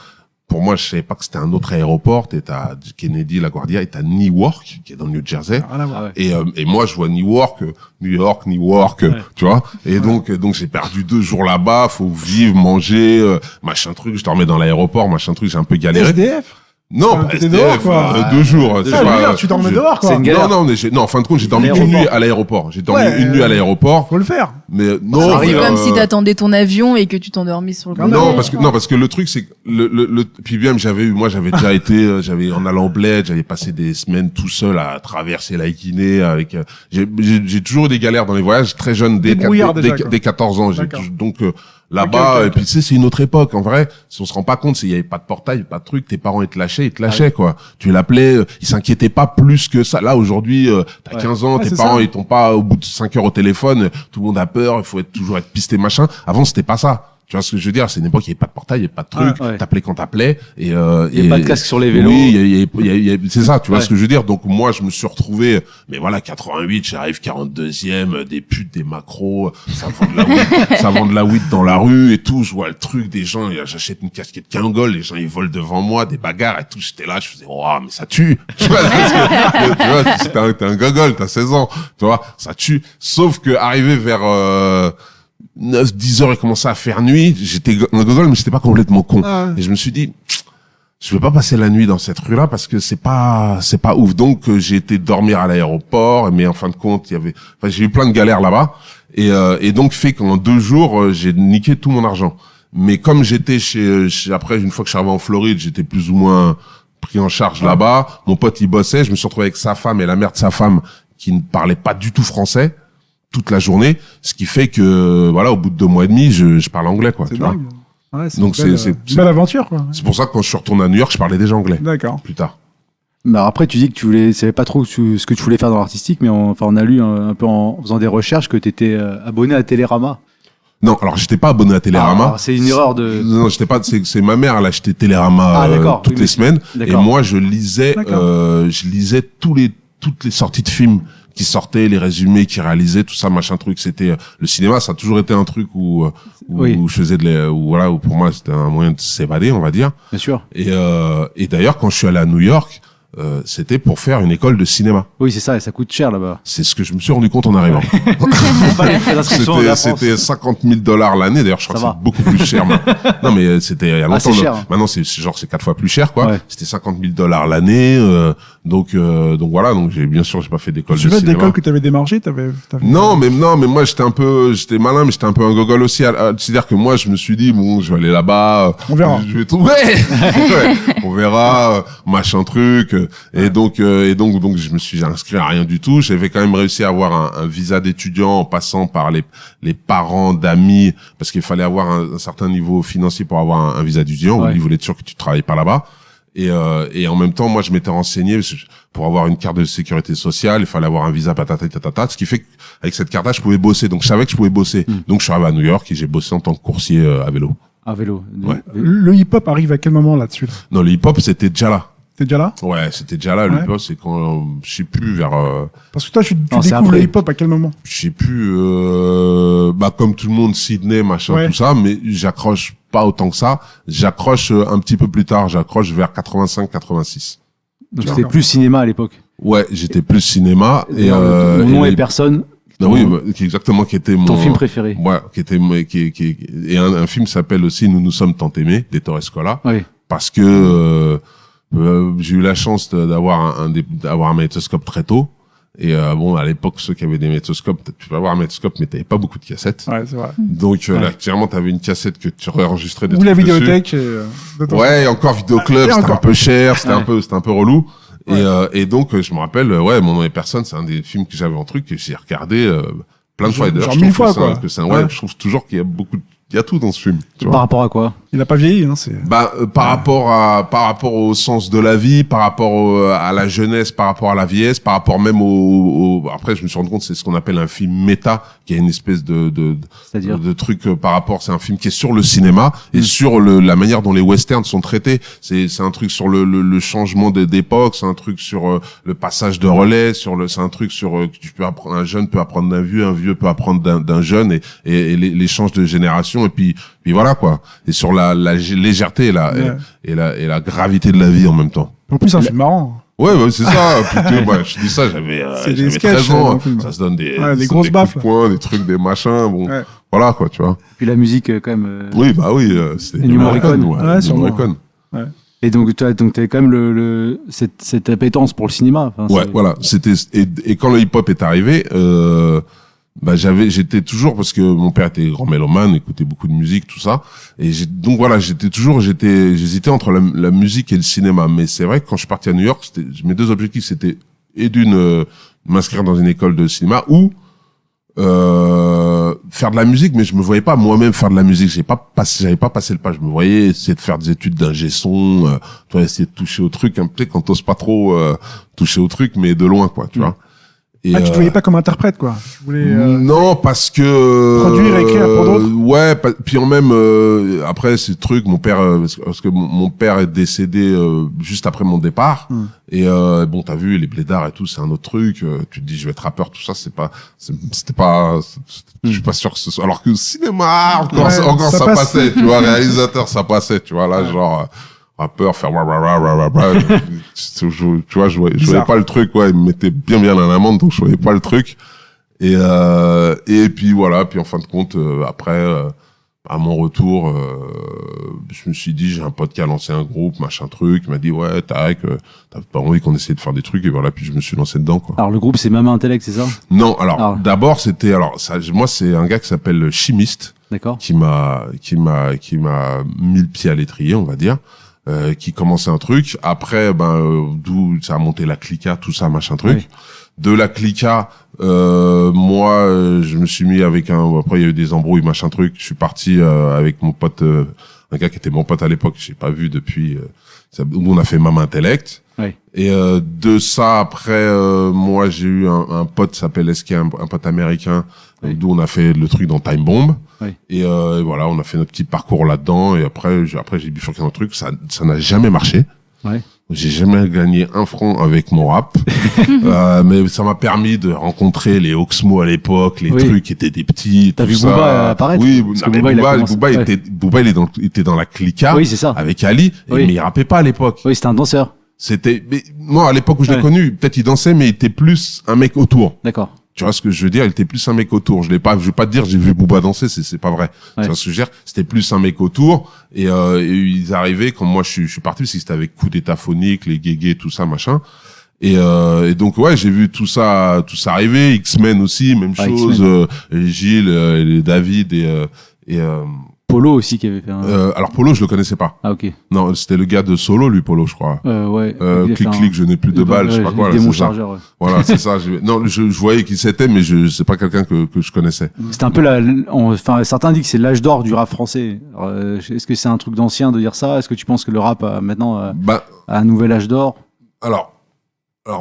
pour moi, je savais pas que c'était un autre aéroport. T'es à Kennedy, LaGuardia, et t'as Newark, qui est dans le New Jersey. Et moi, je vois Newark, tu vois. Et donc j'ai perdu 2 jours là-bas. Faut vivre, manger, machin truc. Je dormais dans l'aéroport, machin truc. J'ai un peu galéré. SDF? Non, pas t'étais SDF, dehors, quoi. 2 jours. Tu dormais dehors, quoi. C'est une galère. Non, en fin de compte, j'ai dormi une nuit à l'aéroport. J'ai dormi une nuit à l'aéroport. Faut le faire. Mais non, C'est comme si t'attendais ton avion et que tu t'endormis sur le côté. Non, parce que le truc, c'est que puis bien, j'avais déjà été, j'avais en allant bled, j'avais passé des semaines tout seul à traverser la Guinée avec, j'ai toujours eu des galères dans les voyages, très jeune, dès 14 ans, donc, là-bas, Okay. et puis tu sais, c'est une autre époque, en vrai. Si on se rend pas compte, il y avait pas de portail, pas de truc, tes parents, ils te lâchaient, quoi. Tu l'appelais, ils s'inquiétaient pas plus que ça. Là, aujourd'hui, t'as 15 ans, tes parents, ils t'ont pas, au bout de 5 heures au téléphone, tout le monde a peur, il faut toujours être pisté, machin. Avant, c'était pas ça. Tu vois ce que je veux dire? C'est une époque, il n'y avait pas de portail, il n'y avait pas de truc. T'appelais quand t'appelais. Il y a pas de casque sur les vélos. Oui, c'est ça, tu vois ce que je veux dire? Donc, moi, je me suis retrouvé, mais voilà, 88, j'arrive 42e, des putes, des macros, ça vend de la weed dans la rue et tout. Je vois le truc des gens, j'achète une casquette Kangol, les gens, ils volent devant moi, des bagarres et tout. J'étais là, je faisais, oh, mais ça tue. Tu vois, t'es un gogol, t'as 16 ans. Tu vois, ça tue. Sauf que, arrivé vers, 9-10 heures, il commençait à faire nuit. J'étais un gogol, mais j'étais pas complètement con. Et je me suis dit, je vais pas passer la nuit dans cette rue-là parce que c'est pas ouf. Donc, j'ai été dormir à l'aéroport, mais en fin de compte, j'ai eu plein de galères là-bas. Et donc, fait qu'en 2 jours, j'ai niqué tout mon argent. Mais comme j'étais après, une fois que je suis arrivé en Floride, j'étais plus ou moins pris en charge là-bas. Mon pote, il bossait. Je me suis retrouvé avec sa femme et la mère de sa femme qui ne parlait pas du tout français toute la journée, ce qui fait que voilà, au bout de 2 mois et demi, je parle anglais, quoi. C'est tu dingue. vois. Ouais, Donc c'est une belle aventure, quoi. C'est pour ça que quand je suis retourné à New York, je parlais déjà anglais. D'accord. Plus tard. Mais après, tu dis que tu savais pas trop ce que tu voulais faire dans l'artistique, mais on a lu un peu en faisant des recherches que tu étais abonné à Télérama. Non, alors j'étais pas abonné à Télérama. C'est une erreur de. Non, j'étais pas. C'est ma mère, elle achetait Télérama toutes les semaines, et moi je lisais toutes les sorties de films qui sortaient, les résumés qui réalisaient, tout ça, machin truc. C'était le cinéma, ça a toujours été un truc où je faisais où pour moi c'était un moyen de s'évader, on va dire. Bien sûr. Et d'ailleurs, quand je suis allé à New York, c'était pour faire une école de cinéma. Oui, c'est ça, et ça coûte cher là-bas. C'est ce que je me suis rendu compte en arrivant. C'était $50,000 l'année. D'ailleurs, je crois que c'est beaucoup plus cher. Non, mais c'était il y a longtemps. C'est cher. Maintenant, c'est 4 fois plus cher, quoi. Ouais. C'était $50,000 l'année. Donc voilà. Donc bien sûr, j'ai pas fait d'école de cinéma. Tu veux d'école que t'avais démarché, Non, mais moi, j'étais malin, mais j'étais un peu un gogol aussi. C'est-à-dire que moi, je me suis dit, bon, je vais aller là-bas. On verra. Je vais trouver. On verra, machin truc. Et donc, je me suis inscrit à rien du tout. J'avais quand même réussi à avoir un visa d'étudiant en passant par les parents d'amis, parce qu'il fallait avoir un certain niveau financier pour avoir un visa d'étudiant. Où ils voulaient être sûr que tu travailles pas là-bas. Et en même temps, moi, je m'étais renseigné pour avoir une carte de sécurité sociale, il fallait avoir un visa patata, ce qui fait qu'avec cette carte-là, je pouvais bosser. Donc, je savais que je pouvais bosser. Donc, je suis arrivé à New York et j'ai bossé en tant que coursier à vélo. À vélo. Ouais. Le hip-hop arrive à quel moment là-dessus là? Non, le hip-hop, c'était déjà là. T'es déjà là? Ouais, c'était déjà là. Le hip-hop, c'est quand, je sais plus, vers... Parce que toi, tu Non, découvres le hip-hop à quel moment? je sais plus, comme tout le monde, Sydney, machin, tout ça, mais j'accroche pas autant que ça. J'accroche un petit peu plus tard. J'accroche vers 85-86. Donc c'était plus cinéma à l'époque. Ouais, j'étais plus cinéma. Et Mon nom est personne. Non, oui, exactement, qui était Ton film préféré. Ouais, et un film s'appelle aussi Nous nous sommes tant aimés, d'Ettore Scola. Oui. Parce que j'ai eu la chance d'avoir un magnétoscope très tôt. Et à l'époque, ceux qui avaient des magnétoscopes, tu peux avoir un magnétoscope, mais t'avais pas beaucoup de cassettes. Ouais, c'est vrai. Donc là, clairement, t'avais une cassette que tu enregistrais des Ou trucs la vidéothèque. ouais, et encore Vidéoclub, c'était un peu cher, c'était un peu relou. Et donc, je me rappelle, mon nom est personne, c'est un des films que j'avais en truc, que j'ai regardé plein de fois. Et d'ailleurs, genre 1000 fois, quoi. Je trouve toujours qu'il y a il y a tout dans ce film. Tu vois. Par rapport à quoi? Il a pas vieilli, hein, c'est... Par rapport au sens de la vie, par rapport à la jeunesse, par rapport à la vieillesse, par rapport même après, je me suis rendu compte, c'est ce qu'on appelle un film méta, qui est une espèce de truc par rapport, c'est un film qui est sur le cinéma et sur la manière dont les westerns sont traités. C'est un truc sur le changement d'époque, c'est un truc sur le passage de relais, c'est un truc sur un jeune peut apprendre d'un vieux, un vieux peut apprendre d'un jeune et l'échange de génération et puis voilà quoi. Et sur la légèreté et la gravité de la vie en même temps. En plus, c'est un film marrant. Ouais, c'est ça. Plutôt, je dis ça, j'avais 13 ans. Ça se donne des grosses baffes. Coups de poing, des trucs, des machins. Bon, voilà quoi, tu vois. Puis la musique quand même. Oui, c'était Ennio Morricone. Ouais, Morricone. Ouais. Et donc t'avais quand même cette appétence pour le cinéma. Enfin, ouais, voilà. C'était et quand le hip-hop est arrivé, j'étais toujours, parce que mon père était grand mélomane, écoutait beaucoup de musique, tout ça, et donc voilà, j'hésitais entre la musique et le cinéma. Mais c'est vrai que quand je suis parti à New York, mes deux objectifs, c'était m'inscrire dans une école de cinéma ou faire de la musique, mais je me voyais pas moi-même faire de la musique. J'avais pas passé le pas. Je me voyais essayer de faire des études d'ingé son, essayer de toucher au truc, peut-être quand t'oses pas trop toucher au truc, mais de loin, quoi, tu vois. Et tu te voyais pas comme interprète, quoi. Tu voulais, non, parce que produire et écrire pour d'autres. Ouais, puis en même après ces trucs, mon père parce que mon père est décédé juste après mon départ. Et t'as vu les blédards et tout, c'est un autre truc. Tu te dis je vais être rappeur, tout ça, c'était pas. Je suis pas sûr que ce soit. Alors que le cinéma, encore ça passait, tu vois, réalisateur, ça passait, tu vois là, genre. Rappeur, faire tu vois, je voyais pas le truc, il me mettait bien à l'amende, donc je voyais pas le truc. Et puis voilà, puis en fin de compte, après, à mon retour, je me suis dit, j'ai un pote qui a lancé un groupe, machin truc, il m'a dit, ouais, t'as pas envie qu'on essaie de faire des trucs, et voilà, puis je me suis lancé dedans, quoi. Alors le groupe, c'est Mama Intellect, c'est ça? Non, d'abord, moi, c'est un gars qui s'appelle Chimiste. D'accord. Qui m'a mis le pied à l'étrier, on va dire. Qui commençait un truc. Après, d'où ça a monté la Clica, tout ça, machin truc. Oui. De la Clica, moi, je me suis mis avec après il y a eu des embrouilles, machin truc. Je suis parti avec mon pote, un gars qui était mon pote à l'époque, j'ai pas vu depuis. Où on a fait Mama Intellect. Oui. Et de ça, après, moi, j'ai eu un pote qui s'appelle Eski, un pote américain, d'où on a fait le truc dans Time Bomb. Oui. Et voilà, on a fait notre petit parcours là-dedans. Et après j'ai bifurqué dans le truc. Ça n'a jamais marché. Ouais. J'ai jamais gagné un franc avec mon rap. Mais ça m'a permis de rencontrer les Oxmo à l'époque, les trucs qui étaient des petits. T'as vu Booba apparaître? Oui, Booba, il était dans la Clica. Oui, c'est ça. Avec Ali. Mais il rappait pas à l'époque. Oui, c'était un danseur. Mais moi, à l'époque où je l'ai connu, peut-être il dansait, mais il était plus un mec autour. D'accord. Tu vois ce que je veux dire? Il était plus un mec autour. Je vais pas te dire, j'ai vu Booba danser, c'est pas vrai. Tu vois ce que je veux dire? C'était plus un mec autour. Et ils arrivaient, quand moi je suis parti, parce que c'était avec Coup d'État phonique, les guégués, tout ça, machin. Et donc, ouais, j'ai vu tout ça arriver. X-Men aussi, même chose. Gilles, David et Polo aussi qui avait fait un... Alors Polo, je le connaissais pas. Ah, ok. Non, c'était le gars de Solo, lui, Polo, je crois. Ouais. Clic, je n'ai plus de balles, je sais pas quoi. Démon chargeur, ouais. Voilà, c'est ça. Non, je voyais qui c'était, mais c'est pas quelqu'un que je connaissais. C'était un peu enfin, certains disent que c'est l'âge d'or du rap français. Alors, est-ce que c'est un truc d'ancien de dire ça? Est-ce que tu penses que le rap maintenant a un nouvel âge d'or? Alors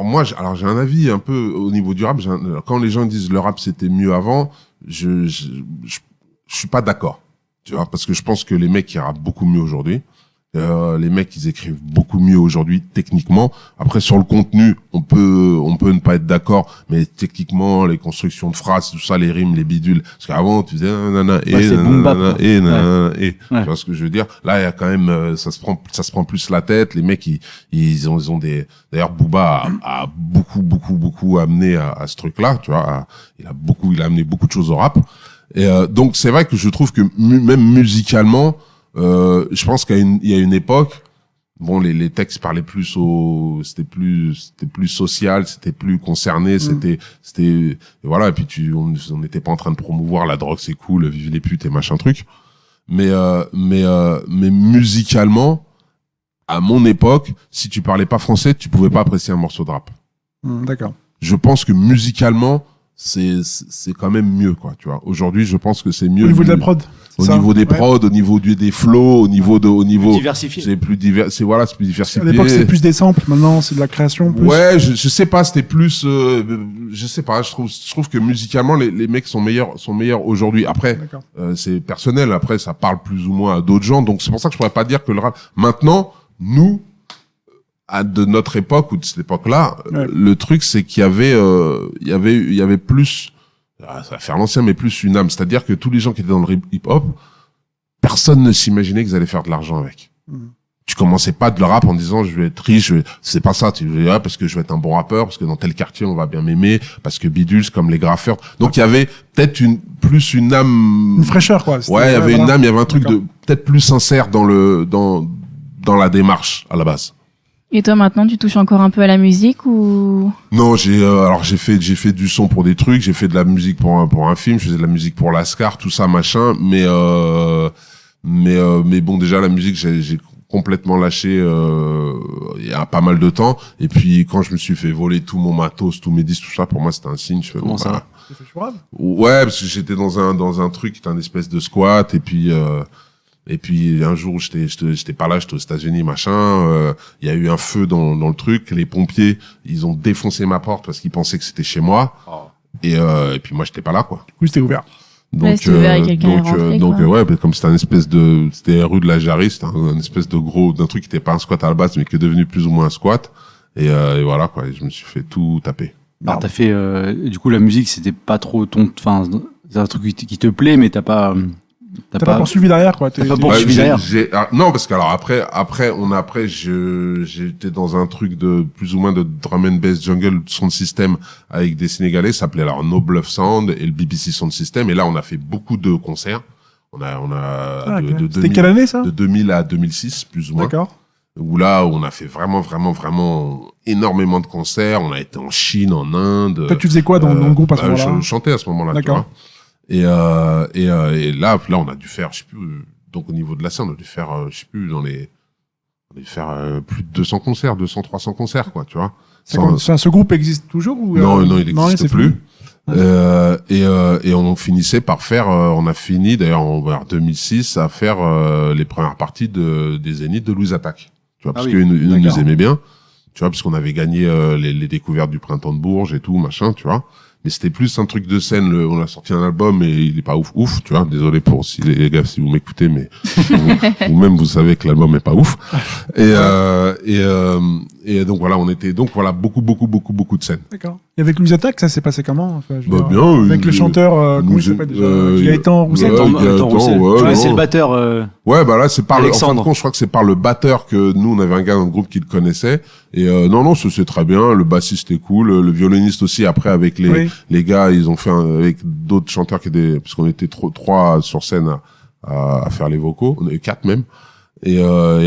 moi, j'ai un avis un peu au niveau du rap. Quand les gens disent le rap c'était mieux avant, je suis pas d'accord. Tu vois, parce que je pense que les mecs ils rappent beaucoup mieux aujourd'hui. Les mecs ils écrivent beaucoup mieux aujourd'hui techniquement. Après sur le contenu, on peut ne pas être d'accord, mais techniquement les constructions de phrases, tout ça, les rimes, les bidules. Parce qu'avant tu disais nanana et nanana et nanana et. Tu vois ce que je veux dire? Là il y a quand même ça se prend plus la tête. Les mecs ils ont des. D'ailleurs Booba a beaucoup amené à ce truc-là. Tu vois, il a amené beaucoup de choses au rap. Et donc c'est vrai que je trouve que même musicalement, je pense qu'il y a une époque, bon les textes parlaient plus c'était plus social, c'était plus concerné, c'était et voilà, et puis on n'était pas en train de promouvoir la drogue c'est cool, vive les putes et machin truc. Mais musicalement, à mon époque, si tu parlais pas français, tu pouvais pas apprécier un morceau de rap. D'accord. Je pense que musicalement c'est quand même mieux, quoi, tu vois. Aujourd'hui, je pense que c'est mieux. Au niveau de la prod. Au niveau des prods, au niveau des flows, au niveau plus diversifié. C'est plus diversifié. À l'époque, c'est plus des samples. Maintenant, c'est de la création. Plus. Ouais, je sais pas, c'était plus, je sais pas, je trouve que musicalement, les mecs sont meilleurs aujourd'hui. Après, c'est personnel. Après, ça parle plus ou moins à d'autres gens. Donc, c'est pour ça que je pourrais pas dire que le rap, maintenant, nous, de notre époque ou de cette époque-là, le truc c'est qu'il y avait plus, ça va faire l'ancien, mais plus une âme. C'est-à-dire que tous les gens qui étaient dans le hip-hop, personne ne s'imaginait qu'ils allaient faire de l'argent avec. Tu commençais pas de le rap en disant je vais être riche, c'est pas ça. Tu dis parce que je vais être un bon rappeur, parce que dans tel quartier on va bien m'aimer, parce que bidules comme les graffeurs. Donc il y avait peut-être plus une âme, une fraîcheur quoi. Ouais, il y avait une âme, il y avait un truc de peut-être plus sincère dans la démarche à la base. Et toi maintenant, tu touches encore un peu à la musique ou? Non, j'ai fait du son pour des trucs, j'ai fait de la musique pour un film, je faisais de la musique pour l'Ascar, tout ça machin, mais bon, déjà la musique j'ai complètement lâché il y a pas mal de temps, et puis quand je me suis fait voler tout mon matos, tous mes disques, tout ça, pour moi c'était un signe. Je fais comment ça? Ouais, parce que j'étais dans un truc qui était un espèce de squat, et puis un jour j'étais pas là, j'étais aux États-Unis machin, il y a eu un feu dans le truc, les pompiers ils ont défoncé ma porte parce qu'ils pensaient que c'était chez moi. Et puis moi j'étais pas là, quoi. Oui, c'était ouvert. Donc comme c'était rue de la Jarry, c'était un espèce de d'un truc qui était pas un squat à la base mais qui est devenu plus ou moins un squat, et voilà quoi, et je me suis fait tout taper. Alors t'as fait du coup la musique c'était pas trop enfin c'est un truc qui te plaît, mais t'as pas poursuivi derrière, quoi. T'as pas poursuivi derrière. Non, parce que alors après, j'étais dans un truc de plus ou moins de drum and bass jungle sound system avec des Sénégalais, ça s'appelait alors No Bluff Sound et le BBC Sound System. Et là, on a fait beaucoup de concerts. C'était quelle année, ça? De 2000 à 2006, plus ou moins. D'accord. Où là, on a fait vraiment énormément de concerts. On a été en Chine, en Inde. Toi, tu faisais quoi dans le groupe à ce moment-là? Je chantais à ce moment-là. D'accord. Et là, on a dû faire, je sais plus, donc au niveau de la scène, on a dû faire, je sais plus, on a dû faire plus de 200 concerts, 200-300 concerts, quoi, tu vois. Ce groupe existe toujours ou Non, il n'existe plus. Et on finissait par faire, on a fini d'ailleurs vers 2006 à faire les premières parties des Zéniths de Louise Attaque, tu vois, parce qu'une nous aimait bien, tu vois, parce qu'on avait gagné les découvertes du Printemps de Bourges et tout, machin, tu vois. Mais c'était plus un truc de scène. On a sorti un album et il est pas ouf, tu vois. Désolé pour si les gars, si vous m'écoutez, mais vous-même vous savez que l'album est pas ouf. Et donc voilà, on était beaucoup de scènes. D'accord. Et avec Louise Attaque, ça s'est passé comment? Enfin, bien. Avec le chanteur, comment il s'appelle déjà? Gaëtan Roussel. C'est le batteur. Ouais, bah là c'est par Alexandre. En fin de compte, je crois que c'est par le batteur que nous on avait un gars dans le groupe qui le connaissait. Et non, c'est très bien. Le bassiste est cool, le violoniste aussi. Après avec les gars, ils ont fait avec d'autres chanteurs parce qu'on était trois sur scène à faire les vocaux. On avait 4 même. Et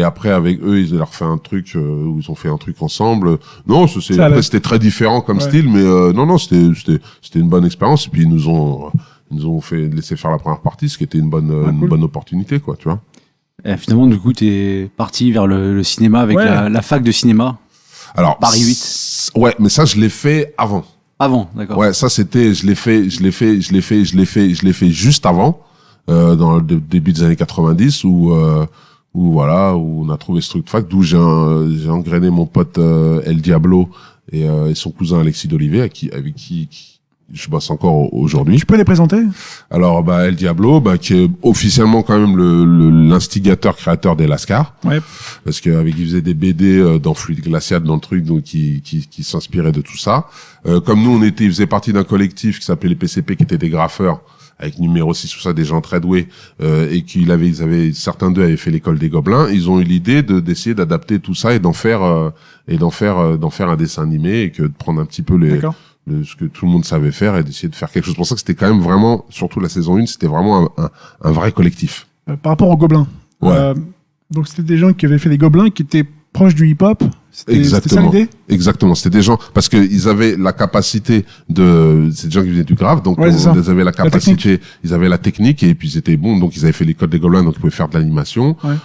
après avec eux ils ont fait un truc où ils ont fait un truc ensemble. Non, c'était très différent comme style, mais non c'était une bonne expérience. Et puis ils nous ont ils nous ont fait laisser faire la première partie, ce qui était une bonne opportunité, quoi, tu vois. Et finalement, du coup, t'es parti vers le cinéma avec la fac de cinéma. Alors, Paris 8. Ouais, mais ça, je l'ai fait avant. Avant, d'accord. Ouais, ça, je l'ai fait juste avant, dans le début des années 90, où voilà, où on a trouvé ce truc de fac, d'où j'ai engrainé mon pote El Diablo et son cousin Alexis d'Olivet, avec qui je bosse encore aujourd'hui. Tu peux les présenter? Alors, El Diablo, qui est officiellement quand même l'instigateur créateur des Lascars. Ouais. Parce qu'avec, il faisait des BD dans Fluide Glacial, dans le truc, donc qui s'inspirait de tout ça. Comme nous, il faisait partie d'un collectif qui s'appelait les PCP, qui étaient des graffeurs, avec numéro 6 ou ça, des gens très doués, et certains d'eux avaient fait l'école des Gobelins. Ils ont eu l'idée d'essayer d'adapter tout ça et d'en faire un dessin animé, et que de prendre un petit peu ce que tout le monde savait faire et d'essayer de faire quelque chose. Pour ça que c'était quand même vraiment, surtout la saison 1, c'était vraiment un vrai collectif. Par rapport aux Gobelins. Ouais. Donc c'était des gens qui avaient fait les Gobelins, qui étaient proches du hip-hop. C'était ça l'idée? Exactement. C'était des gens, parce que ils avaient la capacité c'est des gens qui faisaient du grave, donc ils avaient la capacité, ils avaient la technique, et puis ils étaient bons, donc ils avaient fait l'école des Gobelins, donc ils pouvaient faire de l'animation. Ouais.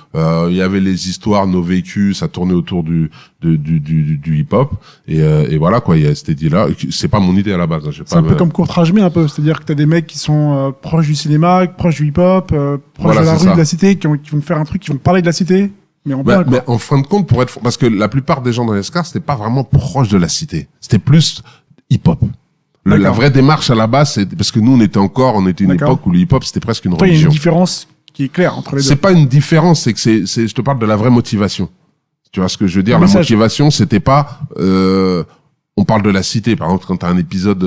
Il y avait les histoires, nos vécus, ça tournait autour du hip-hop, et voilà, quoi, il y a cette idée-là. C'est pas mon idée à la base, hein. C'est un peu comme Courtrage, mais un peu. C'est-à-dire que t'as des mecs qui sont proches du cinéma, proches du hip-hop, proches de la rue, de la cité, qui vont faire un truc, qui vont parler de la cité. Mais en fin de compte, parce que la plupart des gens dans les Lascars, c'était pas vraiment proche de la cité. C'était plus hip-hop. La vraie démarche à la base, c'est parce que nous, on était une époque où le hip-hop, c'était presque une religion. Il y a une différence qui est claire entre les deux. C'est pas une différence, c'est que je te parle de la vraie motivation. Tu vois ce que je veux dire? La motivation, c'était pas, on parle de la cité. Par exemple, quand t'as un épisode,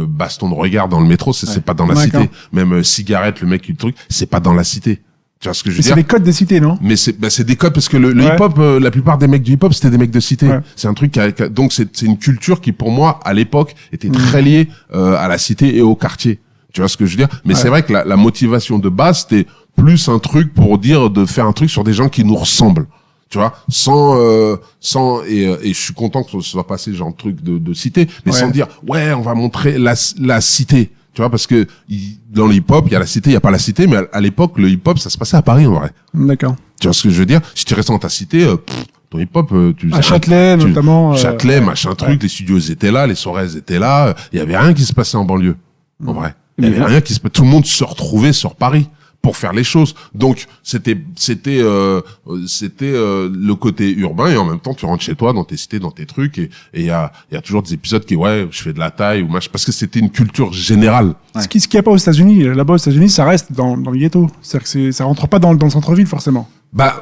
baston de regard dans le métro, c'est pas dans la cité. Même cigarette, le mec qui le truc, c'est pas dans la cité. Tu vois ce que je veux dire? C'est les codes des cités, non? Mais c'est des codes, parce que le hip-hop, la plupart des mecs du hip-hop, c'était des mecs de cité. Ouais. C'est un truc donc c'est une culture qui, pour moi, à l'époque, était très liée à la cité et au quartier. Tu vois ce que je veux dire? Mais c'est vrai que la motivation de base, c'était plus un truc pour dire de faire un truc sur des gens qui nous ressemblent. Tu vois, et je suis content que ce soit passé genre de truc de cité, mais sans dire on va montrer la cité. Tu vois, parce que dans le hip-hop, il y a la cité, il y a pas la cité, mais à l'époque, le hip-hop, ça se passait à Paris, en vrai. D'accord. Tu vois ce que je veux dire? Si tu restes dans ta cité, ton hip-hop, à Châtelet, notamment. Châtelet, machin truc, les studios étaient là, les soirées étaient là, il y avait rien qui se passait en banlieue. En vrai. Il y avait rien qui se passait. Tout le monde se retrouvait sur Paris pour faire les choses. Donc, c'était le côté urbain, et en même temps, tu rentres chez toi, dans tes cités, dans tes trucs, et il y a toujours des épisodes qui, je fais de la taille, ou machin, parce que c'était une culture générale. Ouais. Ce qu'il y a pas aux États-Unis, là-bas aux États-Unis, ça reste dans le ghetto. C'est-à-dire que ça rentre pas dans le centre-ville, forcément.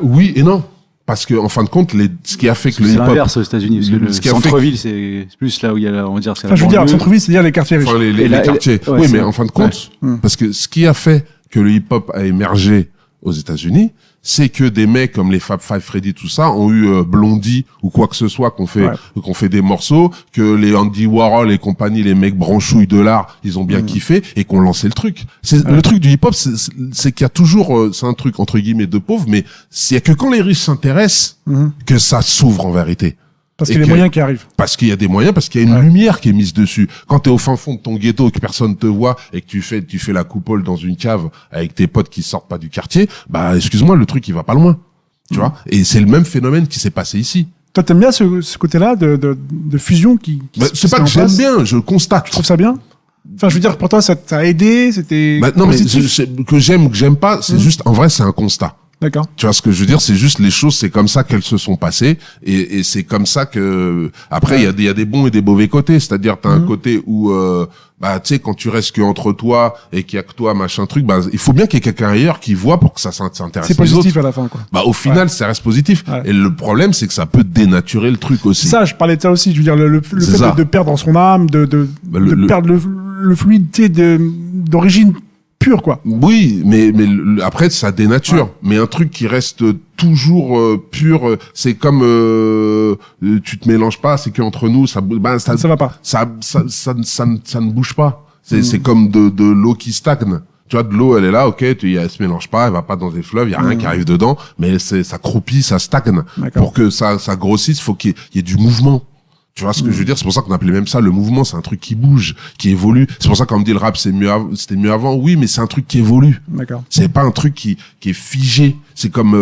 Oui et non. Parce que, en fin de compte, ce qui a fait que le hip-hop... C'est l'inverse aux États-Unis, parce que le centre-ville, c'est plus là où il y a, on va dire, c'est je veux dire, le centre-ville, c'est-à-dire les quartiers riches. Enfin, les quartiers. Oui, mais en fin de compte, parce que ce qui a fait que le hip-hop a émergé aux États-Unis, c'est que des mecs comme les Fab Five Freddy, tout ça, ont eu Blondie ou quoi que ce soit, qu'on fait des morceaux, que les Andy Warhol et compagnie, les mecs branchouilles de l'art, ils ont bien kiffé, et qu'on lançait le truc. Le truc du hip-hop, c'est qu'il y a toujours, c'est un truc entre guillemets de pauvre, mais il y a que quand les riches s'intéressent que ça s'ouvre en vérité. Parce qu'il y a des moyens qui arrivent. Parce qu'il y a des moyens, parce qu'il y a une lumière qui est mise dessus. Quand t'es au fin fond de ton ghetto, que personne te voit, et que tu fais la coupole dans une cave avec tes potes qui sortent pas du quartier, excuse-moi, le truc, il va pas loin. Tu vois? Et c'est le même phénomène qui s'est passé ici. Toi, t'aimes bien ce côté-là de fusion qui c'est pas que j'aime bien, je le constate. Tu trouves ça bien? Enfin, je veux dire, pour toi, ça a aidé, c'était non, mais que j'aime ou que j'aime pas, c'est juste, en vrai, c'est un constat. D'accord. Tu vois ce que je veux dire? C'est juste les choses, c'est comme ça qu'elles se sont passées, et c'est comme ça que après il y a des bons et des mauvais côtés. C'est-à-dire t'as un côté où tu sais, quand tu restes que entre toi et qu'il y a que toi machin truc, il faut bien qu'il y ait quelqu'un ailleurs qui voit pour que ça s'intéresse. C'est positif à la fin, quoi. Au final, ça reste positif. Ouais. Et le problème, c'est que ça peut dénaturer le truc aussi. Ça, je parlais de ça aussi. Je veux dire, le fait de perdre son âme, de perdre le fluide, tu sais, d'origine pure, quoi. Oui, mais après ça dénature. Ouais. Mais un truc qui reste toujours pur, c'est comme tu te mélanges pas, c'est qu'entre nous ça va pas. Ça ne bouge pas. C'est comme de l'eau qui stagne. Tu vois, de l'eau, elle est là, ok, elle se mélange pas, elle va pas dans des fleuves, il y a rien qui arrive dedans, mais ça croupit, ça stagne. Pour que ça grossisse, faut qu'il y ait du mouvement. Tu vois ce que je veux dire? C'est pour ça qu'on appelait même ça le mouvement. C'est un truc qui bouge, qui évolue. C'est pour ça qu'on me dit le rap, c'était mieux avant. Oui, mais c'est un truc qui évolue. D'accord. C'est pas un truc qui est figé. C'est comme,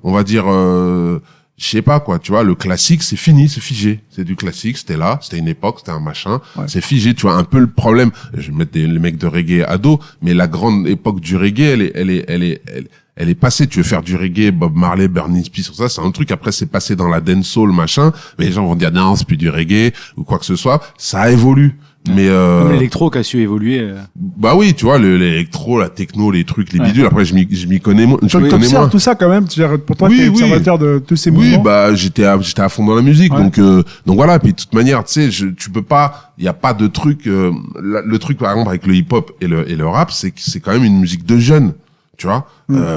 on va dire, je sais pas quoi, tu vois, le classique, c'est fini, c'est figé. C'est du classique, c'était là, c'était une époque, c'était un machin. Ouais. C'est figé, tu vois, un peu le problème. Je vais mettre les mecs de reggae à dos, mais la grande époque du reggae, elle est passée. Tu veux faire du reggae, Bob Marley, Burning Spear, sur ça, c'est un truc. Après, c'est passé dans la dancehall, machin. Mais les gens vont dire non, c'est plus du reggae ou quoi que ce soit. Ça évolue. Mais comme l'électro qui a su évoluer. Bah oui, tu vois, l'électro, la techno, les trucs, les bidules. Après, je m'y connais moins. Tu observes tout ça quand même. Pour toi, t'es observateur de tous ces mouvements. Oui, bah j'étais à fond dans la musique, donc voilà. Puis de toute manière, tu sais, tu peux pas. Il y a pas de truc. Le truc par exemple avec le hip-hop et le rap, c'est que c'est quand même une musique de jeunes. Tu vois,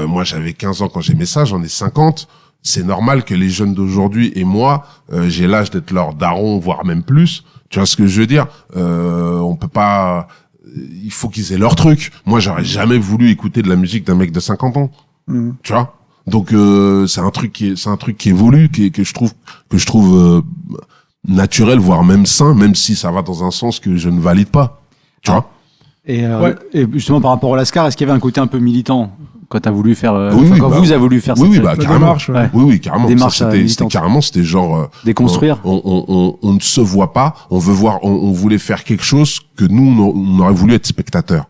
moi j'avais 15 ans quand j'aimais ça, j'en ai 50. C'est normal que les jeunes d'aujourd'hui et moi, j'ai l'âge d'être leur daron, voire même plus. Tu vois ce que je veux dire? On peut pas. Il faut qu'ils aient leur truc. Moi, j'aurais jamais voulu écouter de la musique d'un mec de 50 ans. Tu vois? Donc c'est un truc qui évolue, que je trouve naturel, voire même sain, même si ça va dans un sens que je ne valide pas. Tu vois? Et justement, par rapport au Lascar, est-ce qu'il y avait un côté un peu militant quand t'as voulu faire, vous avez voulu faire cette carrément. Démarche, oui, carrément. Démarche C'était genre déconstruire. On ne se voit pas, on veut voir, on voulait faire quelque chose que nous on aurait voulu être spectateurs.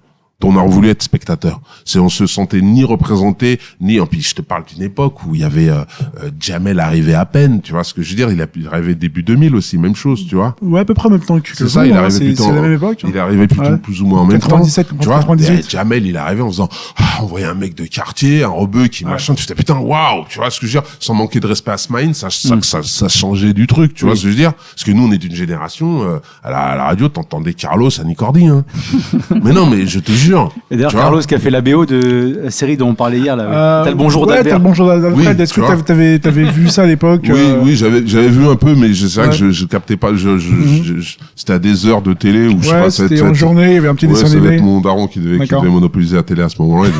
On aurait voulu être spectateur. On se sentait ni représenté, ni, en plus, je te parle d'une époque où il y avait, Jamel arrivait à peine, tu vois ce que je veux dire, il arrivait début 2000 aussi, même chose, tu vois. Ouais, à peu près en même temps que c'est ça, il arrivait plutôt, c'est la même époque. Il arrivait plutôt, plus ou moins en même temps. 97, tu vois. 98. Jamel, il arrivait en faisant, on voyait un mec de quartier, un rebeu qui machin, tu te dis, putain, waouh, tu vois ce que je veux dire, sans manquer de respect à Smaïn, ça changeait du truc, tu vois ce que je veux dire. Parce que nous, on est d'une génération, à la radio, t'entendais Carlos, Annie Cordy, hein. Mais non, mais je te jure. Et d'ailleurs, Carlos qui a fait la BO de la série dont on parlait hier, là. T'as le bonjour d'Albert. T'as le bonjour d'Alfred. Oui, est-ce que t'avais vu ça à l'époque? Oui, j'avais vu un peu, mais c'est vrai que je captais pas. C'était à des heures de télé où je sais pas. C'était en journée, il y avait un petit dessin animé. Ça devait être mon daron qui devait monopoliser la télé à ce moment-là.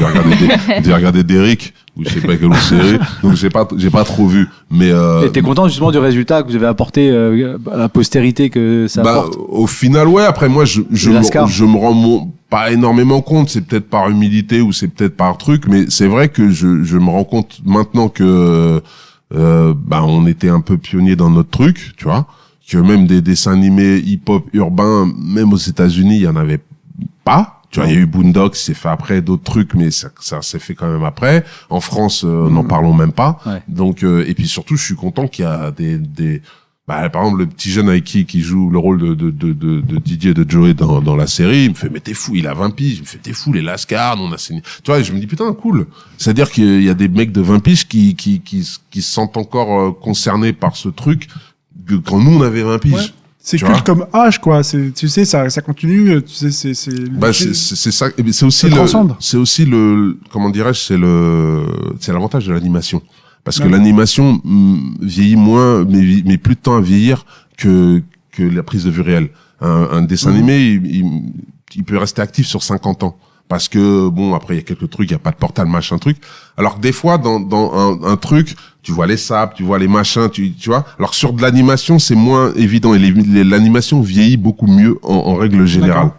Il devait regarder Derrick ou je sais pas quelle autre série. Donc j'ai pas trop vu. Mais et t'es content justement du résultat que vous avez apporté à la postérité que ça apporte? Au final, ouais. Après moi, je me rends pas énormément compte, c'est peut-être par humilité ou c'est peut-être par truc, mais c'est vrai que je me rends compte maintenant que on était un peu pionniers dans notre truc, tu vois, que même des dessins animés hip-hop urbains, même aux États-Unis, il y en avait pas. Tu vois, il y a eu Boondocks, c'est fait après, d'autres trucs, mais ça s'est fait quand même après. En France, n'en parlons même pas. Ouais. Donc, et puis surtout, je suis content qu'il y a par exemple, le petit jeune avec qui joue le rôle de Didier et de Joey dans la série, il me fait, mais t'es fou, il a 20 piges, il me fait, t'es fou, les Lascar, on a saigné. Tu vois, et je me dis, putain, cool. C'est-à-dire qu'il y a des mecs de 20 piges qui se sentent encore concernés par ce truc que quand nous, on avait 20 piges. Ouais. C'est culte comme âge, quoi. Tu sais, ça continue, tu sais, c'est ça. C'est aussi comment dirais-je, c'est l'avantage de l'animation. Parce que l'animation vieillit moins, mais plus de temps à vieillir que la prise de vue réelle. Un dessin animé, il peut rester actif sur 50 ans. Parce que, bon, après, il y a quelques trucs, il y a pas de portal, machin, truc. Alors que des fois, dans un truc, tu vois les sables, tu vois les machins, tu vois. Alors que sur de l'animation, c'est moins évident. Et l'animation vieillit beaucoup mieux en règle générale. D'accord.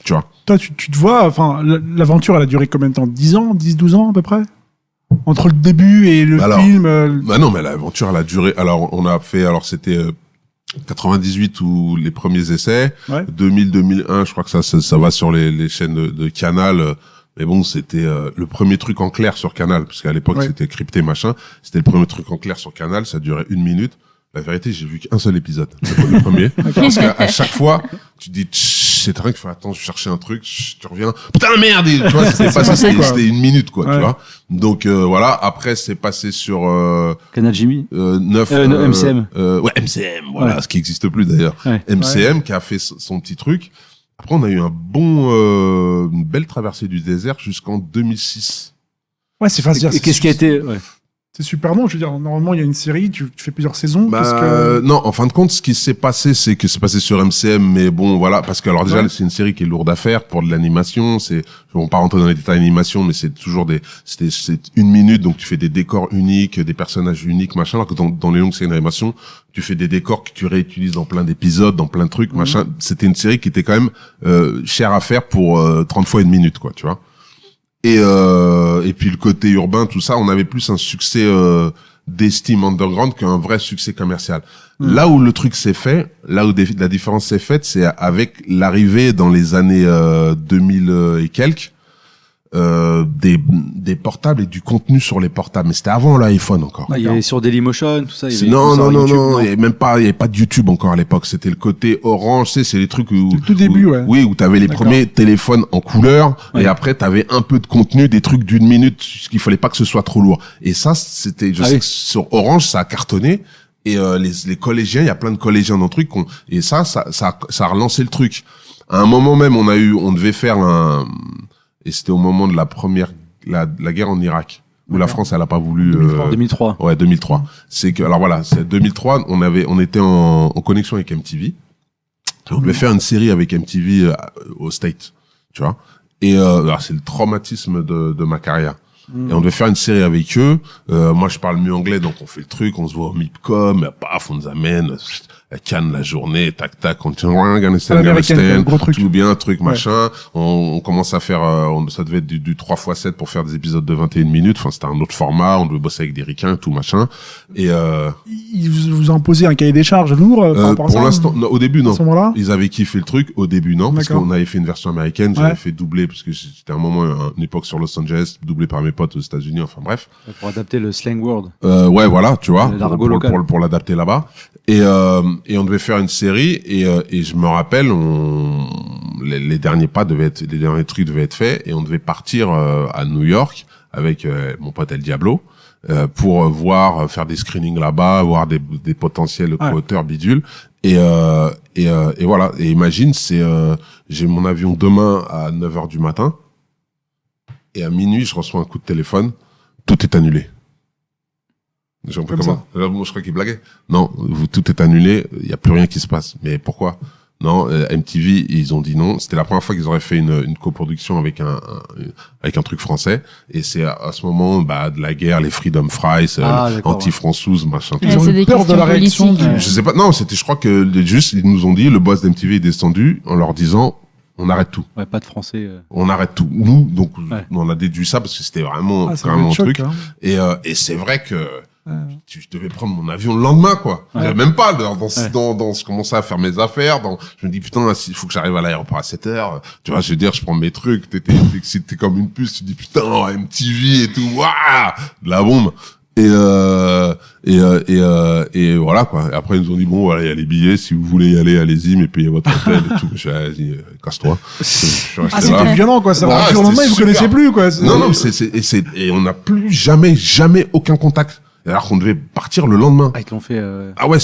Tu vois. Toi, tu te vois, enfin, l'aventure, elle a duré combien de temps? 10 ans, 12 ans, à peu près? Entre le début et le film. Bah non, mais l'aventure, elle a duré. Alors, on a fait, c'était 98 ou les premiers essais. Ouais. 2000, 2001, je crois que ça va sur les chaînes de Canal. Mais bon, c'était le premier truc en clair sur Canal, parce qu'à l'époque c'était crypté machin. C'était le premier truc en clair sur Canal. Ça durait 1 minute. La vérité, j'ai vu qu'un seul épisode. Le premier. Parce qu'à chaque fois, tu te dis, c'est vrai qu'il faut attends, je cherchais un truc, tu reviens, putain merde, tu vois, c'était 1 minute, quoi, tu vois. Donc, voilà. Après, c'est passé sur, Canal Jimmy. 9, MCM. MCM, voilà, ce qui existe plus d'ailleurs. Ouais. MCM, qui a fait son petit truc. Après, on a eu une belle traversée du désert jusqu'en 2006. Ouais, c'est facile. Et qu'est-ce qui a été, C'est super long, je veux dire, normalement il y a une série, tu fais plusieurs saisons. Parce que... Non, en fin de compte, ce qui s'est passé, c'est que c'est passé sur MCM, mais bon, voilà, parce que alors déjà, c'est une série qui est lourde à faire pour de l'animation, on va pas rentrer dans les détails d'animation, mais c'est toujours c'est 1 minute, donc tu fais des décors uniques, des personnages uniques, machin, alors que dans les longues séries d'animation, tu fais des décors que tu réutilises dans plein d'épisodes, dans plein de trucs, machin. C'était une série qui était quand même, chère à faire pour 30 fois 1 minute, quoi, tu vois. Et puis le côté urbain, tout ça, on avait plus un succès d'estime underground qu'un vrai succès commercial. Là où le truc s'est fait, là où la différence s'est faite, c'est avec l'arrivée dans les années 2000 et quelques des portables et du contenu sur les portables. Mais c'était avant l'iPhone encore. Il y avait sur Dailymotion, tout ça. Non, il y avait même pas, il y avait pas de YouTube encore à l'époque. C'était le côté Orange, tu sais, c'est les trucs où, tout début, ouais. Oui, où t'avais les premiers téléphones en couleur, et après t'avais un peu de contenu, des trucs d'1 minute, qu'il fallait pas que ce soit trop lourd. Et ça, c'était, je sais que sur Orange, ça a cartonné. Et les collégiens, il y a plein de collégiens dans le truc, et ça a relancé le truc. À un moment même, on devait faire et c'était au moment de la guerre en Irak, où la France, elle a pas voulu. 2003. Ouais, 2003. C'est que, alors voilà, c'est 2003. On était en connexion avec MTV. On devait faire une série avec MTV au States, tu vois. Et alors c'est le traumatisme de ma carrière. Et on devait faire une série avec eux. Moi, je parle mieux anglais, donc on fait le truc, on se voit au MIPCOM, paf, on nous amène à Cannes la journée, tac tac, on tient tout bien, truc machin. On commence à faire, ça devait être du 3x7 pour faire des épisodes de 21 minutes. Enfin, c'était un autre format. On devait bosser avec des ricains, tout machin. Et ils vous ont imposé un cahier des charges lourd par rapport à ça. Pour l'instant, au début non. À ce moment-là, ils avaient kiffé le truc. Au début non, parce qu'on avait fait une version américaine. J'avais fait doubler parce que c'était un moment, une époque sur Los Angeles, doublé par mes potes aux États-Unis. Enfin bref. Pour adapter le slang word. Ouais, voilà, tu vois, pour l'adapter là-bas. Et on devait faire une série et je me rappelle, les derniers trucs devaient être faits et on devait partir à New York avec mon pote El Diablo pour faire des screenings là-bas, voir des potentiels co-auteurs bidules et voilà. Et imagine, j'ai mon avion demain à 9h du matin et à minuit je reçois un coup de téléphone, tout est annulé. J'ai compris comment. Moi, je crois qu'il blaguait. Non, tout est annulé, il y a plus rien qui se passe. Mais pourquoi? Non, MTV, ils ont dit non. C'était la première fois qu'ils auraient fait une coproduction avec un truc français. Et c'est à ce moment, de la guerre, les Freedom Fries, anti-françoise, machin. Ils ont eu peur de la réaction. Je sais pas. Non, je crois que juste, ils nous ont dit, le boss d'MTV est descendu en leur disant, on arrête tout. Ouais, pas de français. On arrête tout. Nous, donc, on a déduit ça parce que c'était vraiment, un truc. Hein. Et c'est vrai que, je devais prendre mon avion le lendemain, quoi. Même pas, je commençais à faire mes affaires, je me dis, putain, il faut que j'arrive à l'aéroport à 7h. Tu vois, je veux dire, je prends mes trucs, t'es excité comme une puce, tu dis, putain, MTV et tout, waouh, de la bombe. Et voilà, quoi. Et après, ils nous ont dit, bon, voilà, il y a les billets, si vous voulez y aller, allez-y, mais payez votre hôtel et tout. J'ai dit, vas-y, casse-toi. C'était violent, quoi. Ça va, le lendemain, ils vous connaissaient plus, quoi. Non, et on n'a plus jamais aucun contact. Alors qu'on devait partir le lendemain. Ils l'ont fait. Ah ouais,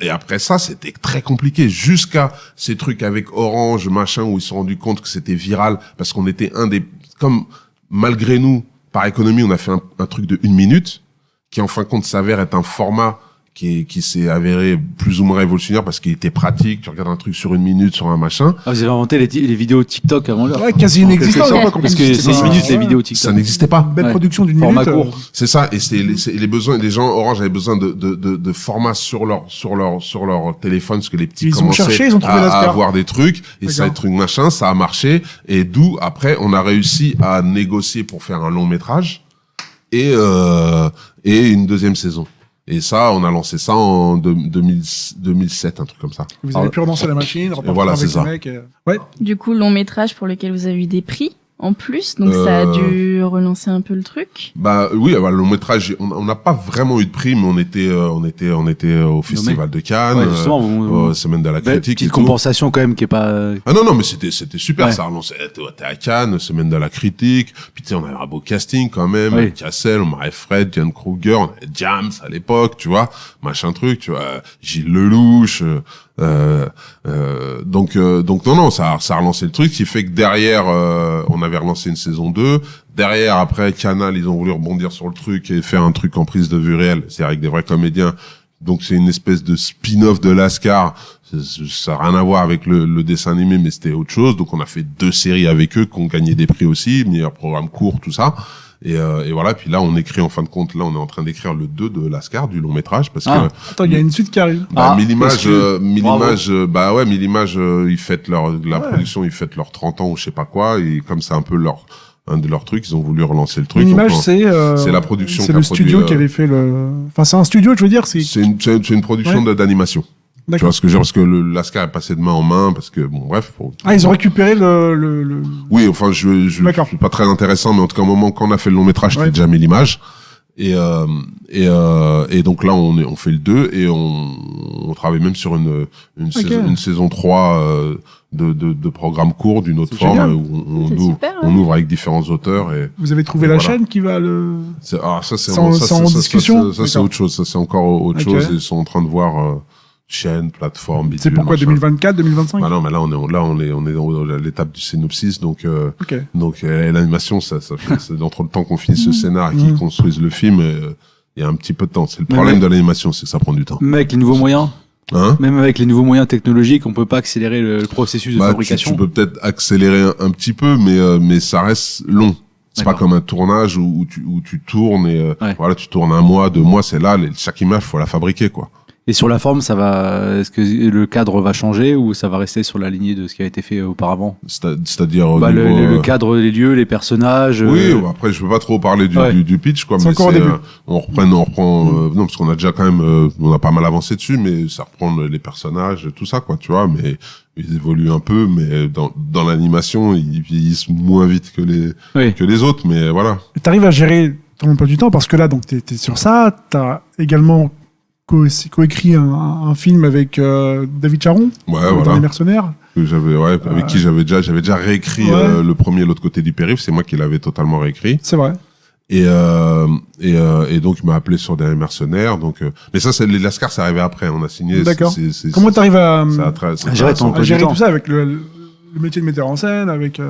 et après ça, c'était très compliqué jusqu'à ces trucs avec Orange, machin, où ils se sont rendus compte que c'était viral parce qu'on était comme malgré nous, par économie, on a fait un truc de 1 minute qui en fin de compte s'avère être un format qui s'est avéré plus ou moins révolutionnaire parce qu'il était pratique. Tu regardes un truc sur 1 minute, sur un machin. Vous avez inventé les vidéos TikTok avant l'heure. Ouais, quasi inexistant. Parce que c'est 1 minute les vidéos TikTok. Ça n'existait pas. Belle production d'une minute. Format court. C'est ça. Et les besoins, les gens, Orange avait besoin de formats sur leur téléphone parce que les petits commençaient à avoir des trucs. Et ça, des trucs machin, ça a marché. Et d'où, après, on a réussi à négocier pour faire un long métrage et une deuxième saison. Et ça, on a lancé ça en 2007, un truc comme ça. Vous avez pu relancer la machine, repartir avec les mecs. Ouais. Du coup, long métrage pour lequel vous avez eu des prix en plus, donc ça a dû relancer un peu le truc. Oui, le long métrage, on n'a pas vraiment eu de prix, mais on était au Festival de Cannes, Semaine de la critique. Petite compensation quand même qui est pas. Ah non, mais c'était super, ça a relancé. T'es à Cannes, Semaine de la critique, puis tu sais, on avait un beau casting quand même, avec Cassel, on avait Fred, Diane Kruger, on avait Jams à l'époque, tu vois, machin truc, tu vois, Gilles Lelouch, Donc non, ça a relancé le truc, ce qui fait que derrière, on avait relancé une saison 2. Derrière, après, Canal, ils ont voulu rebondir sur le truc et faire un truc en prise de vue réelle, c'est avec des vrais comédiens. Donc c'est une espèce de spin-off de Lascar. Ça n'a rien à voir avec le dessin animé, mais c'était autre chose. Donc on a fait 2 séries avec eux qui ont gagné des prix aussi, meilleur programme court, tout ça. Et voilà, puis là on écrit en fin de compte, là on est en train d'écrire le 2 de Lascar, du long métrage, parce que attends, il y a une suite qui arrive. Millimage, ils fêtent la production, ils fêtent leurs 30 ans ou je sais pas quoi, et comme c'est un peu un de leurs trucs, ils ont voulu relancer le truc. Millimage, c'est la production. C'est le studio qui avait fait enfin, c'est un studio, je veux dire, c'est une production d'animation. Tu vois ce que je veux dire, parce que Lascar est passé de main en main, parce que bon, bref. Ils ont récupéré le... Oui, enfin, je suis pas très intéressant, mais en tout cas, au moment quand on a fait le long métrage, c'était déjà Millimage. Et donc là, on fait le 2 et on travaille même sur une saison 3, de programme court d'une autre forme où on ouvre avec différents auteurs et vous avez trouvé la chaîne qui va c'est en discussion. Ça c'est autre chose, ça c'est encore autre chose. Ils sont en train de voir chaîne, plateforme, bidule, c'est pourquoi 2024, 2025? Bah non, mais là on est dans l'étape du synopsis, donc l'animation ça fait c'est dans trop de temps qu'on finit ce scénar et qu'ils construisent le film. Il y a un petit peu de temps. C'est le problème de l'animation, c'est que ça prend du temps. Mais avec les nouveaux moyens. Même avec les nouveaux moyens technologiques, on peut pas accélérer le processus de fabrication. Tu peux peut-être accélérer un petit peu, mais ça reste long. C'est pas comme un tournage où tu tournes et voilà, tu tournes 1 mois, 2 mois, c'est là, chaque image, faut la fabriquer, quoi. Et sur la forme, est-ce que le cadre va changer ou ça va rester sur la lignée de ce qui a été fait auparavant? C'est-à-dire le cadre, les lieux, les personnages. Oui, après je peux pas trop parler du pitch, quoi. C'est encore au début. On reprend non, parce qu'on a déjà quand même on a pas mal avancé dessus, mais ça reprend les personnages, tout ça, quoi, tu vois, mais ils évoluent un peu, mais dans l'animation, ils vieillissent moins vite que les autres, mais voilà. T'arrives à gérer ton emploi du temps parce que là, donc t'es sur ça, t'as également coécrit un film avec David Charon, dans Les Mercenaires. Avec qui j'avais déjà réécrit le premier de l'autre côté du périph', c'est moi qui l'avais totalement réécrit. C'est vrai. Et donc il m'a appelé sur des Mercenaires, donc mais ça c'est les Lascar, c'est arrivé après, on a signé. D'accord. Comment t'arrives à gérer tout ça avec le métier de metteur en scène, avec tu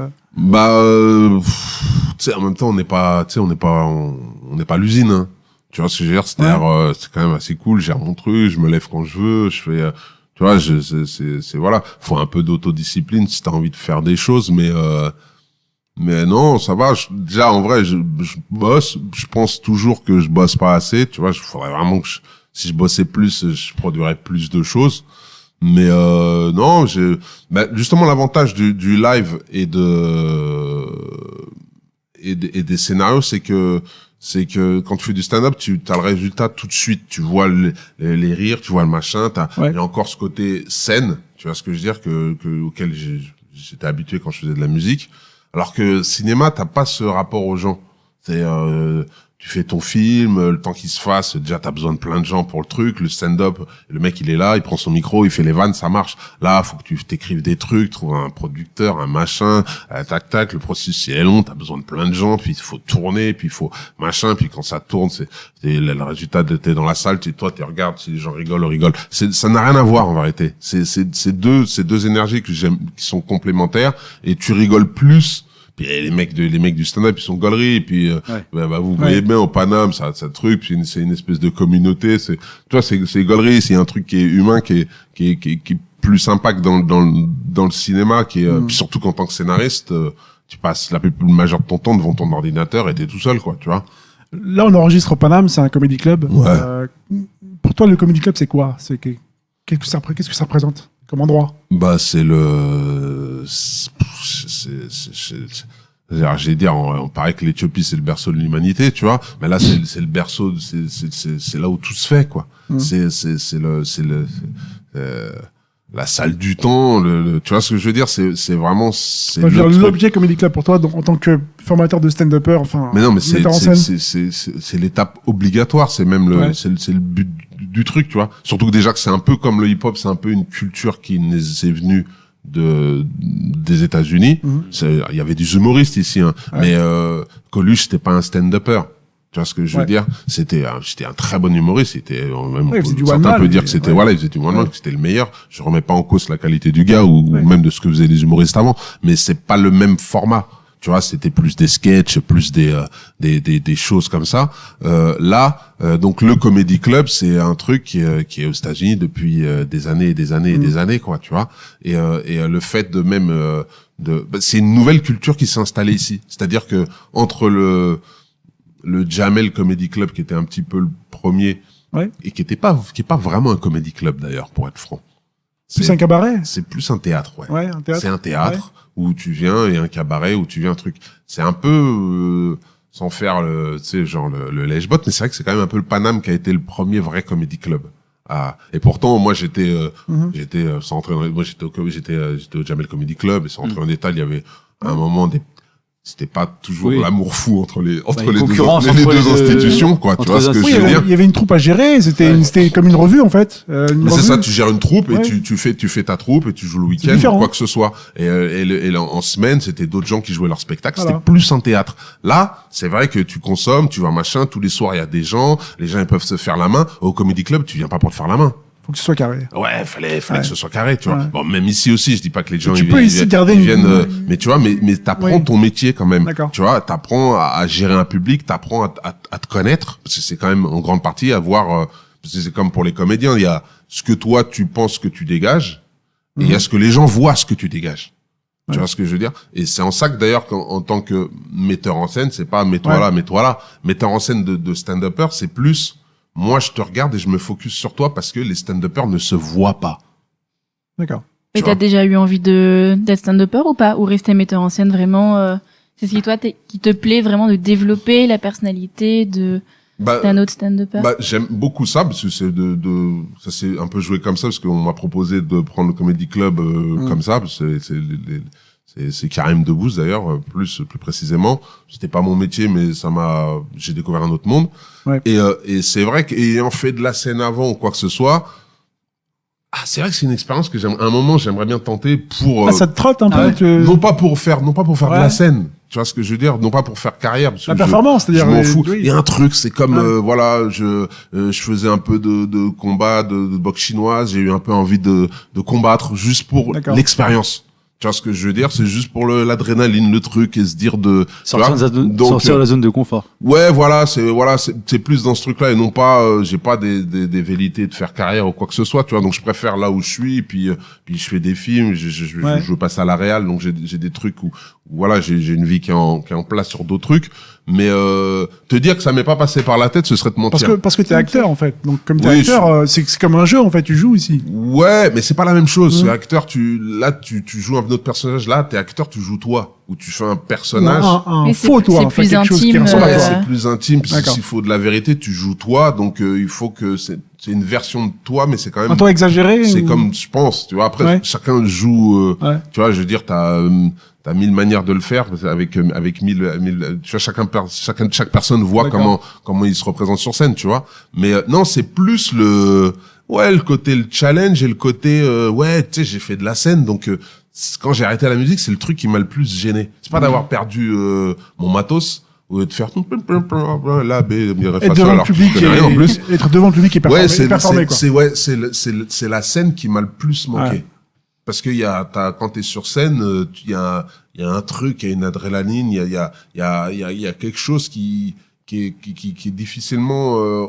sais, en même temps on n'est pas l'usine, hein. Tu vois ce que je veux dire, c'est-à-dire c'est quand même assez cool, je gère mon truc, je me lève quand je veux, je fais tu vois, c'est voilà, faut un peu d'autodiscipline si t'as envie de faire des choses, mais non, ça va, déjà en vrai je bosse, je pense toujours que je bosse pas assez, tu vois, il faudrait vraiment que si je bossais plus, je produirais plus de choses. Mais non, justement l'avantage du live et des scénarios, c'est que quand tu fais du stand-up, tu as le résultat tout de suite. Tu vois les rires, tu vois le machin. Il y a encore ce côté scène, tu vois ce que je veux dire, auquel j'étais habitué quand je faisais de la musique. Alors que cinéma, t'as pas ce rapport aux gens. C'est tu fais ton film, le temps qu'il se fasse, déjà t'as besoin de plein de gens pour le truc. Le stand-up, le mec il est là, il prend son micro, il fait les vannes, ça marche. Là, faut que tu t'écrives des trucs, trouver un producteur, un machin, tac, le processus c'est long, t'as besoin de plein de gens, puis il faut tourner, puis il faut machin, puis quand ça tourne, c'est le résultat de t'es dans la salle, tu regardes, si les gens rigolent. Ça n'a rien à voir en vérité. C'est deux énergies que j'aime, qui sont complémentaires, et tu rigoles plus. Puis les mecs du stand-up, ils sont gauleries, et puis vous voyez bien au Paname, ça truc, puis c'est une espèce de communauté, c'est gaulerie, c'est un truc qui est humain, qui est plus sympa que dans le cinéma, qui est puis surtout qu'en tant que scénariste, tu passes la majeure de ton temps devant ton ordinateur et t'es tout seul, quoi, tu vois. Là, on enregistre au Paname, c'est un comedy club. Pour toi, le comedy club, c'est quoi? Qu'est-ce que ça représente comme endroit? C'est j'allais dire, on paraît que l'Éthiopie c'est le berceau de l'humanité, tu vois, mais là c'est le berceau, c'est là où tout se fait, quoi. C'est la salle du temps, tu vois ce que je veux dire, c'est vraiment l'objet Comedy Club pour toi, donc, en tant que formateur de stand-upper, enfin. Mais non, mais c'est l'étape obligatoire, c'est même c'est le but du truc, tu vois. Surtout que déjà que c'est un peu comme le hip-hop, c'est un peu une culture qui est venue des États-Unis. Il y avait des humoristes ici, hein. Mais Coluche c'était pas un stand-upper. Tu vois ce que je veux dire? C'était un très bon humoriste. C'était même certains peuvent dire que c'était il faisait du one man, que c'était le meilleur. Je remets pas en cause la qualité du gars ou même de ce que faisaient les humoristes avant, mais c'est pas le même format. Tu vois, c'était plus des sketchs, plus des choses comme ça. Donc le Comedy Club, c'est un truc qui est aux États-Unis depuis des années et des années et des années, quoi. Tu vois. Et le fait de même c'est une nouvelle culture qui s'est installée ici. C'est-à-dire que entre le Jamel Comedy Club qui était un petit peu le premier et qui est pas vraiment un comedy club d'ailleurs, pour être franc. Plus un cabaret. C'est plus un théâtre, ouais. Un théâtre. C'est un théâtre où tu viens et un cabaret où tu viens un truc. C'est un peu sans faire le lèche-bot, mais c'est vrai que c'est quand même un peu le Paname qui a été le premier vrai comedy club. Et pourtant moi j'étais sans rentrer dans moi j'étais au Jamel Comedy Club et sans rentrer en détail, il y avait à un moment c'était pas toujours l'amour fou entre les deux institutions, quoi. Tu vois ce que je veux dire? Il y avait une troupe à gérer. C'était comme une revue, en fait. Mais c'est ça, tu gères une troupe et tu fais ta troupe et tu joues le week-end ou quoi que ce soit. Et en semaine, c'était d'autres gens qui jouaient leur spectacle. Voilà. C'était plus un théâtre. Là, c'est vrai que tu consommes, tu vas machin. Tous les soirs, il y a des gens. Les gens, ils peuvent se faire la main. Au Comedy Club, tu viens pas pour te faire la main. Faut que ce soit carré. Ouais, fallait que ce soit carré, tu vois. Bon, même ici aussi, je dis pas que les gens ils viennent, mais tu vois, mais t'apprends ton métier quand même. D'accord. Tu vois, t'apprends à gérer un public, t'apprends à te connaître, parce que c'est quand même en grande partie à voir, parce que c'est comme pour les comédiens, il y a ce que toi tu penses que tu dégages, et il y a ce que les gens voient ce que tu dégages. Tu vois ce que je veux dire? Et c'est en ça que d'ailleurs, en tant que metteur en scène, c'est pas mets-toi là. Metteur en scène de stand-upper, c'est plus, moi, je te regarde et je me focus sur toi parce que les stand-uppers ne se voient pas. D'accord. Et t'as déjà eu envie d'être stand-upper ou pas? Ou rester metteur en scène vraiment, c'est ce qui te plaît vraiment de développer la personnalité d'un autre stand-upper? J'aime beaucoup ça parce que ça s'est un peu joué comme ça parce qu'on m'a proposé de prendre le Comedy Club, comme ça, parce que c'est Karim Debbouze d'ailleurs, plus précisément. C'était pas mon métier, mais j'ai découvert un autre monde. Ouais. Et c'est vrai qu'ayant fait de la scène avant ou quoi que ce soit, c'est vrai que c'est une expérience que à un moment j'aimerais bien tenter pour. Ça te trotte un peu. Non pas pour faire de la scène. Tu vois ce que je veux dire? Non pas pour faire carrière. Parce la performance, c'est-à-dire. Je m'en fous. Il y a un truc, c'est comme je faisais un peu de combat, de boxe chinoise. J'ai eu un peu envie de combattre juste pour l'expérience. Tu vois ce que je veux dire? C'est juste pour l'adrénaline, le truc, et se dire sortir de la zone de confort. Ouais, c'est plus dans ce truc-là, et non pas, j'ai pas des velléités de faire carrière ou quoi que ce soit, tu vois. Donc je préfère là où je suis, puis je fais des films, je passe à la réal, donc j'ai des trucs où voilà, j'ai une vie qui est en place sur d'autres trucs. Mais te dire que ça m'est pas passé par la tête, ce serait de mentir. Parce que t'es acteur en fait. Donc comme t'es acteur, c'est comme un jeu en fait. Tu joues ici. Ouais, mais c'est pas la même chose. Acteur, tu joues un autre personnage. Là, t'es acteur, tu joues toi, ou tu fais un personnage. Un faux toi. C'est plus intime. C'est plus intime. S'il faut de la vérité, tu joues toi. Donc il faut que c'est une version de toi, mais c'est quand même un toi exagéré. C'est comme je pense. Tu vois. Après, chacun joue. Tu vois, je veux dire, t'as 1000 manières de le faire avec 1000 tu vois, chaque personne voit comment il se représente sur scène, tu vois. Mais non, c'est plus le côté le challenge et le côté tu sais, j'ai fait de la scène, donc quand j'ai arrêté la musique, c'est le truc qui m'a le plus gêné. C'est pas d'avoir perdu mon matos ou de faire là être devant le public être devant le public et performer quoi. C'est la scène qui m'a le plus manqué. Parce que quand t'es sur scène, il y a un truc, il y a une adrénaline, il y a quelque chose qui est difficilement,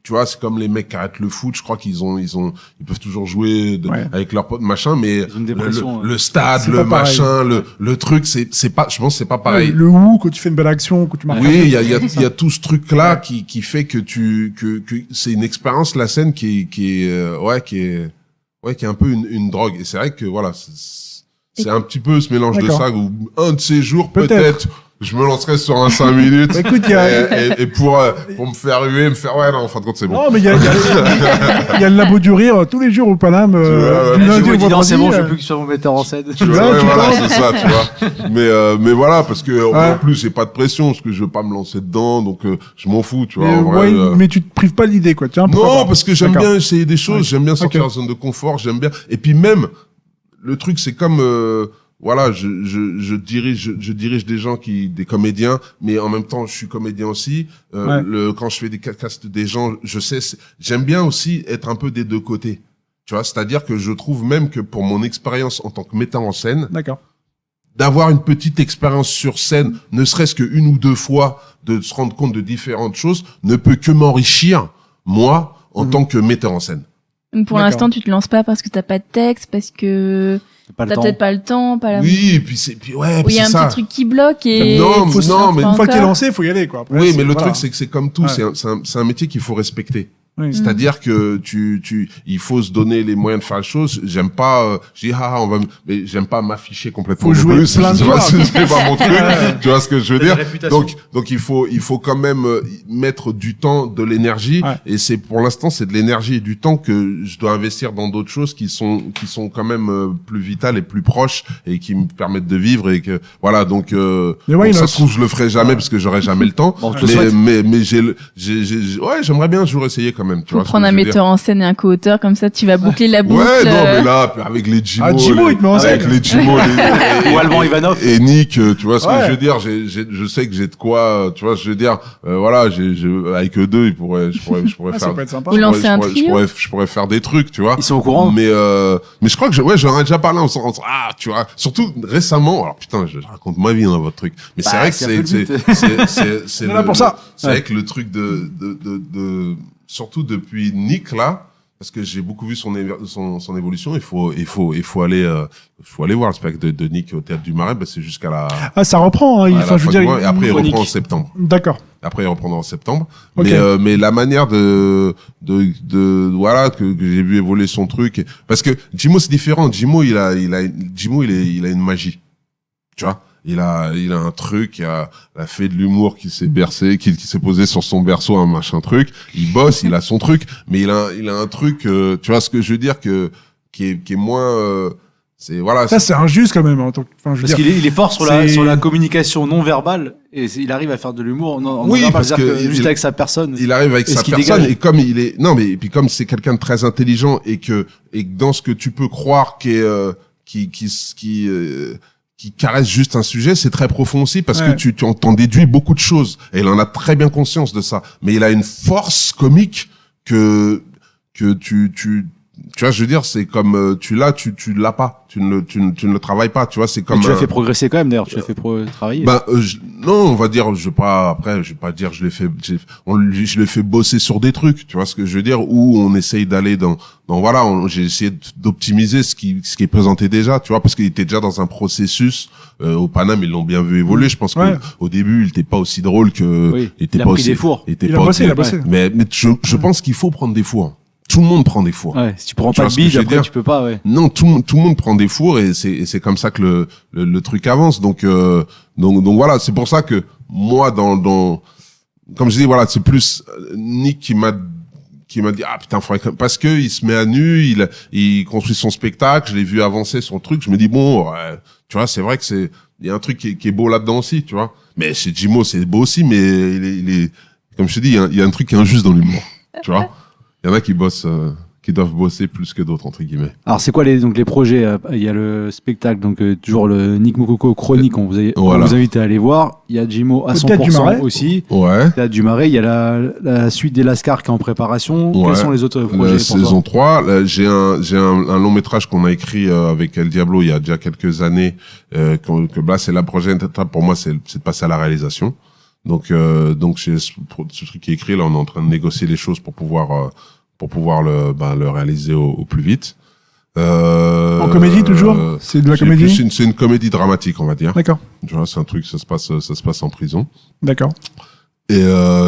tu vois, c'est comme les mecs qui arrêtent le foot, je crois qu'ils peuvent toujours jouer avec leurs potes, machin, mais le stade, le machin, le truc, c'est pas, je pense que c'est pas pareil. Le où, quand tu fais une belle action, quand tu marques. Oui, il y a tout ce truc-là qui fait que que c'est une expérience, la scène qui est un peu une drogue. Et c'est vrai que voilà, c'est un petit peu ce mélange de ça où un de ces jours, peut-être, je me lancerai sur un 5 minutes. Écoute, et pour me faire huer, en fin de compte, c'est bon. Non, mais il y a le labo du rire tous les jours au Paname. Du lundi au vendredi. C'est bon, je veux plus que je sois mon metteur en scène. Voilà, c'est ça, tu vois. Mais voilà, parce que, en plus, j'ai pas de pression, parce que je veux pas me lancer dedans, donc, je m'en fous, tu vois. Mais tu te prives pas l'idée, quoi. Non, parce que j'aime bien essayer des choses, j'aime bien sortir de la zone de confort, j'aime bien. Et puis même, le truc, c'est comme, voilà, je dirige des gens des comédiens, mais en même temps, je suis comédien aussi. Quand je fais des castes des gens, je sais, j'aime bien aussi être un peu des deux côtés. Tu vois, c'est-à-dire que je trouve même que pour mon expérience en tant que metteur en scène, d'avoir une petite expérience sur scène, ne serait-ce qu'une ou deux fois, de se rendre compte de différentes choses, ne peut que m'enrichir, moi, en tant que metteur en scène. Donc pour l'instant, tu te lances pas parce que t'as pas de texte, parce que t'as peut-être pas le temps, pas la... Oui, et puis c'est ça. Il y a un petit truc qui bloque et... Non, mais une fois que t'es lancé, il faut y aller, quoi. Après, oui, mais le truc, c'est que c'est comme tout, c'est un métier qu'il faut respecter. Oui. C'est-à-dire que il faut se donner les moyens de faire les choses. J'aime pas, je dis, mais j'aime pas m'afficher complètement. Faut jouer plein de fois. C'est pas mon truc. Tu vois ce que je veux dire? Donc il faut quand même mettre du temps, de l'énergie. Ouais. Et pour l'instant, c'est de l'énergie et du temps que je dois investir dans d'autres choses qui sont quand même plus vitales et plus proches et qui me permettent de vivre et que, voilà, donc ça se trouve, je le ferai jamais parce que j'aurai jamais le temps. Bon, mais j'aimerais bien un jour essayer quand même, tu vois. Prendre un metteur en scène et un co-auteur, comme ça, tu vas boucler la boucle. Ouais, non, mais là, avec les Jimo. Ah, Jimo, il te met en scène. Avec les Jimo, ou Alban Ivanov. Et Nick, tu vois ce que je veux dire, je sais que j'ai de quoi, tu vois, je veux dire, voilà, avec eux deux, je pourrais faire. Ça peut être sympa. Vous lancez un trio. Je pourrais faire des trucs, tu vois. Ils sont au courant. Mais je crois que j'en ai déjà parlé tu vois, surtout récemment, alors putain, je raconte ma vie dans votre truc. Mais c'est vrai que c'est là pour ça. C'est vrai que le truc de surtout depuis Nick là, parce que j'ai beaucoup vu son évolution, il faut aller voir le spectacle de Nick au Théâtre du Marais, c'est jusqu'à la... Ah, ça reprend, hein, je veux dire... Et après, il reprend en septembre. D'accord. Après, il reprendra en septembre. Okay. Mais la manière voilà, que j'ai vu évoluer son truc, parce que Jimo, c'est différent. Jimo, il a une magie. Tu vois? Il a un truc, il a fait de l'humour qui s'est bercé, qui s'est posé sur son berceau, un machin truc. Il bosse, il a son truc, mais il a un truc, tu vois ce que je veux dire, qui est moins, c'est, voilà. Ça, c'est injuste quand même, parce qu'il est fort sur la communication non verbale, et il arrive à faire de l'humour oui, parce que juste avec sa personne. Il arrive avec sa personne, et comme et puis comme c'est quelqu'un de très intelligent, et que dans ce que tu peux croire qui caresse juste un sujet, c'est très profond aussi parce que tu t'en déduis beaucoup de choses et il en a très bien conscience de ça. Mais il a une force comique que tu vois, je veux dire, c'est comme tu l'as pas, tu ne le travailles pas, tu vois, c'est comme. Mais tu l'as fait progresser quand même d'ailleurs, tu l'as fait travailler. Non, on va dire, je vais pas dire je l'ai fait bosser sur des trucs, tu vois ce que je veux dire, où on essaye d'aller dans voilà, j'ai essayé d'optimiser ce qui est présenté déjà, tu vois, parce qu'il était déjà dans un processus au Paname, ils l'ont bien vu évoluer, je pense qu'au début, il était pas aussi drôle que il a pris des fours. Il a bossé. Mais je pense qu'il faut prendre des fours. Tout le monde prend des fours. Ouais, si tu prends pas de bide, après tu peux pas, ouais. Non, tout le monde prend des fours et c'est comme ça que le truc avance. Donc voilà, c'est pour ça que moi comme je dis, voilà, c'est plus Nick qui m'a dit putain, parce que il se met à nu, il construit son spectacle, je l'ai vu avancer son truc, je me dis bon, tu vois, c'est vrai que il y a un truc qui est beau là-dedans aussi, tu vois. Mais chez Jimo, c'est beau aussi, mais il est comme je te dis, il y a un truc qui est injuste dans l'humour, tu vois. Il y en a qui doivent bosser plus que d'autres, entre guillemets. Alors, c'est quoi les projets? Il y a le spectacle, donc toujours le Nick Moukoko chronique, on vous invite à aller voir. Il y a Jimo à 100% aussi. Ouais. Théâtre du Marais. Il y a la suite des Lascars qui est en préparation. Ouais. Quels sont les autres projets pour saison 3. J'ai un long métrage qu'on a écrit avec El Diablo il y a déjà quelques années. Que là, c'est la prochaine étape pour moi, c'est de passer à la réalisation. Donc c'est ce truc qui est écrit, là, on est en train de négocier les choses pour pouvoir le réaliser au plus vite. En comédie toujours? C'est de la comédie? C'est une comédie dramatique, on va dire. D'accord. Tu vois, c'est un truc, ça se passe en prison. D'accord. Et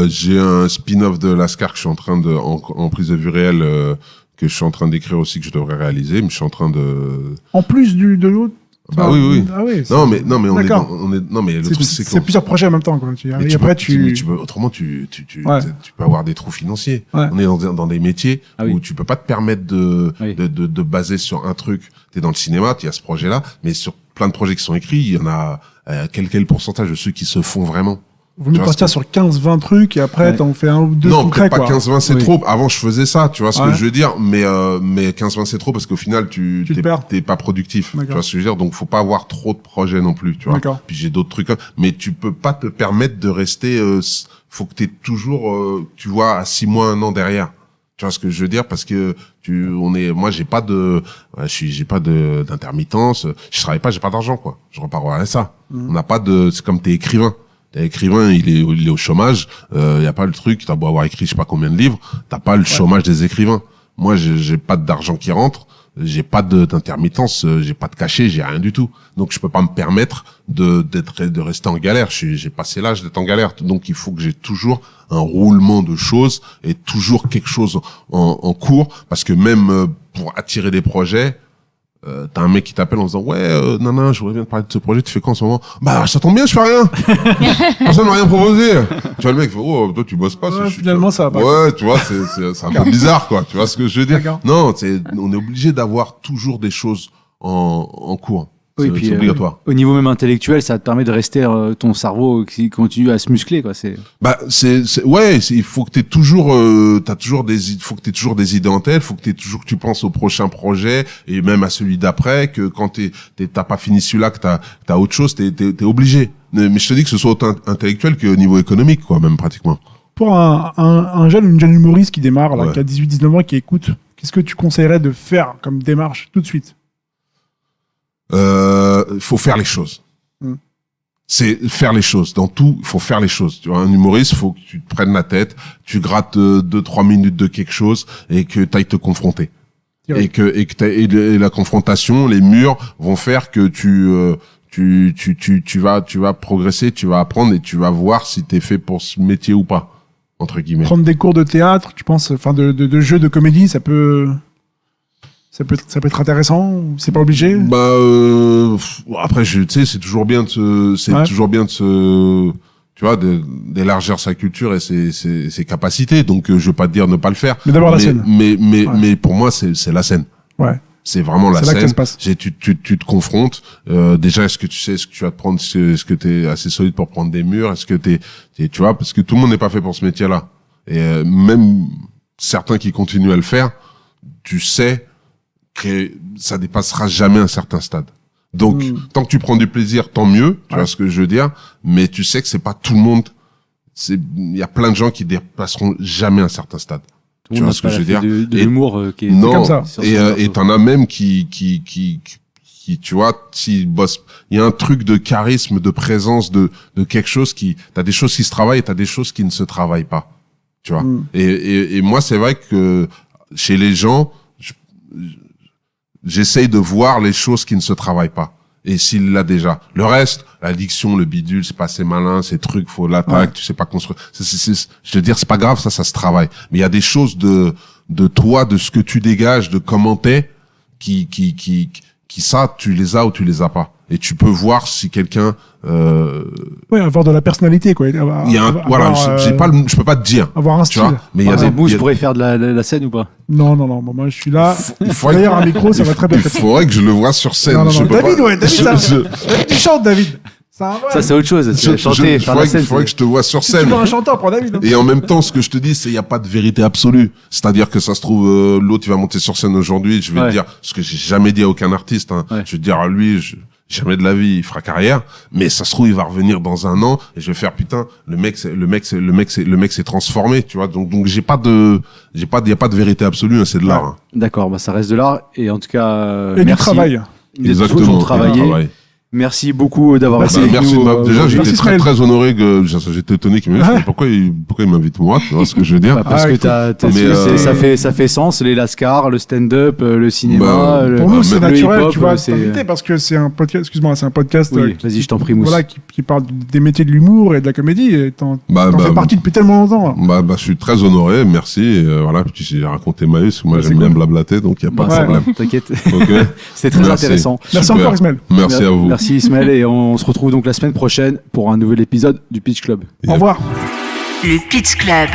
j'ai un spin-off de Lascar que je suis en train en prise de vue réelle, que je suis en train d'écrire aussi, que je devrais réaliser, mais je suis en train de... En plus de l'autre? Bah oui. Ah oui. Non mais non mais le truc c'est plusieurs projets en même temps, quoi. Autrement tu peux avoir des trous financiers. Ouais. On est dans des métiers où tu peux pas te permettre de baser sur un truc. T'es dans le cinéma, il y a ce projet-là, mais sur plein de projets qui sont écrits, il y en a quel pourcentage de ceux qui se font vraiment. Vous mieux partir sur 15-20 trucs et après t'en fais un ou deux concrets, quoi. Non, peut-être pas 15-20 c'est trop. Avant je faisais ça, tu vois ce que je veux dire, mais 15-20 c'est trop parce qu'au final t'es pas productif. Tu vois ce que je veux dire, donc faut pas avoir trop de projets non plus, tu vois. Puis j'ai d'autres trucs, mais tu peux pas te permettre de rester, faut que t'aies toujours, tu vois, à 6 mois, 1 an derrière. Tu vois ce que je veux dire, parce que moi j'ai pas d'intermittence, je travaille pas, j'ai pas d'argent, quoi. Je repars à ça. On n'a pas c'est comme t'es écrivain. T'es écrivain, il est au chômage, y a pas le truc, t'as beau avoir écrit je sais pas combien de livres, t'as pas le chômage des écrivains. Moi, j'ai pas d'argent qui rentre, j'ai pas d'intermittence, j'ai pas de cachet, j'ai rien du tout. Donc je peux pas me permettre de rester en galère. J'ai passé l'âge d'être en galère. Donc il faut que j'ai toujours un roulement de choses et toujours quelque chose en cours, parce que même pour attirer des projets, t'as un mec qui t'appelle en disant non, je voudrais bien te parler de ce projet, tu fais quoi en ce moment? Bah ça tombe bien, je fais rien. Personne m'a rien proposé. Tu vois, le mec fait toi tu bosses pas. Finalement ça va pas. Ouais, tu vois, c'est un peu bizarre, quoi. Tu vois ce que je veux dire? Non, on est obligé d'avoir toujours des choses en cours. Oui, puis, c'est obligatoire. Au niveau même intellectuel, ça te permet de rester ton cerveau qui continue à se muscler, quoi. Il faut que t'aies toujours, il faut que t'aies toujours des idées en tête, faut que t'aies toujours que tu penses au prochain projet et même à celui d'après, que quand t'as pas fini celui-là, que t'as autre chose, t'es obligé. Mais je te dis que ce soit autant intellectuel que au niveau économique, quoi, même pratiquement. Pour un jeune ou une jeune humoriste qui démarre, là, qui a 18-19 ans, qui écoute, qu'est-ce que tu conseillerais de faire comme démarche tout de suite? Faut faire les choses. C'est faire les choses. Dans tout, il faut faire les choses. Tu vois, un humoriste, faut que tu te prennes la tête, tu grattes 2-3 minutes de quelque chose et que t'ailles te confronter. Et que la confrontation, les murs vont faire que tu vas progresser, tu vas apprendre et tu vas voir si t'es fait pour ce métier ou pas, entre guillemets. Prendre des cours de théâtre, tu penses, enfin de jeux de comédie, ça peut être intéressant, c'est pas obligé. Après tu sais, c'est toujours bien de tu vois, d'élargir sa culture et ses capacités. Donc je veux pas te dire ne pas le faire. Mais d'abord la scène. Mais pour moi c'est la scène. Ouais. C'est vraiment la scène. C'est là que ça se passe. Tu te confrontes. Déjà, est-ce que tu sais ce que tu vas te prendre? Est-ce que t'es assez solide pour prendre des murs? Est-ce que tu vois, parce que tout le monde n'est pas fait pour ce métier-là. Et même certains qui continuent à le faire, tu sais que ça dépassera jamais un certain stade. Donc, tant que tu prends du plaisir, tant mieux. Tu vois ce que je veux dire? Mais tu sais que c'est pas tout le monde. Il y a plein de gens qui dépasseront jamais un certain stade. Tu vois ce que je veux dire? De l'humour qui est non, comme ça. Et t'en as même qui, tu vois, s'ils bossent, il y a un truc de charisme, de présence, de quelque chose t'as des choses qui se travaillent et t'as des choses qui ne se travaillent pas. Tu vois? Et moi, c'est vrai que chez les gens, j'essaye de voir les choses qui ne se travaillent pas. Et s'il l'a déjà. Le reste, l'addiction, le bidule, c'est pas assez malin, ces trucs, faut l'attaque, tu sais pas construire. Je veux dire, c'est pas grave, ça se travaille. Mais il y a des choses de toi, de ce que tu dégages, de comment t'es, qui ça, tu les as ou tu les as pas. Et tu peux voir si quelqu'un, avoir de la personnalité, quoi. Je peux pas te dire. Avoir un style. Mais il y a des bouts, je pourrais faire de la scène ou pas? Non. Bon, moi, je suis là. D'ailleurs, un micro, ça va très bien. Il faudrait que je le vois sur scène. Non. David, tu chantes, David. Ça, c'est autre chose. Chanter, faire la scène. Il faudrait que je te vois sur scène. Tu vois un chanteur, prends David. Et en même temps, ce que je te dis, c'est il y a pas de vérité absolue. C'est-à-dire que ça se trouve, l'autre, il va monter sur scène aujourd'hui, je vais te dire ce que j'ai jamais dit à aucun artiste, hein. Je vais te dire à lui, jamais de la vie, il fera carrière, mais ça se trouve, il va revenir dans 1 an, et je vais faire, putain, le mec s'est transformé, tu vois. Donc, il y a pas de vérité absolue, hein, c'est de l'art. Hein. D'accord, ça reste de l'art, et en tout cas, et merci. Du travail. Exactement. Travailler. Merci beaucoup d'avoir été avec nous. Déjà, j'étais très honoré que, j'étais étonné qu'il m'invite. Pourquoi il m'invite moi? Tu vois ce que je veux dire? Parce que ça fait sens, les lascars, le stand-up, le cinéma. Pour nous, c'est naturel, tu vois, t'inviter parce que c'est un podcast, excuse-moi, c'est un podcast. Oui, vas-y, je t'en prie, Mousse. Voilà, qui parle des métiers de l'humour et de la comédie, et t'en fais partie depuis tellement longtemps. Je suis très honoré, merci, et voilà, puis j'ai raconté ma vie, parce que moi, j'aime bien blablater, donc il y a pas de problème. T'inquiète. C'était très intéressant. Merci encore, Ismaël. Merci à vous. Merci Ismaël, et on se retrouve donc la semaine prochaine pour un nouvel épisode du Pitch Club. Au revoir. Le Pitch Club.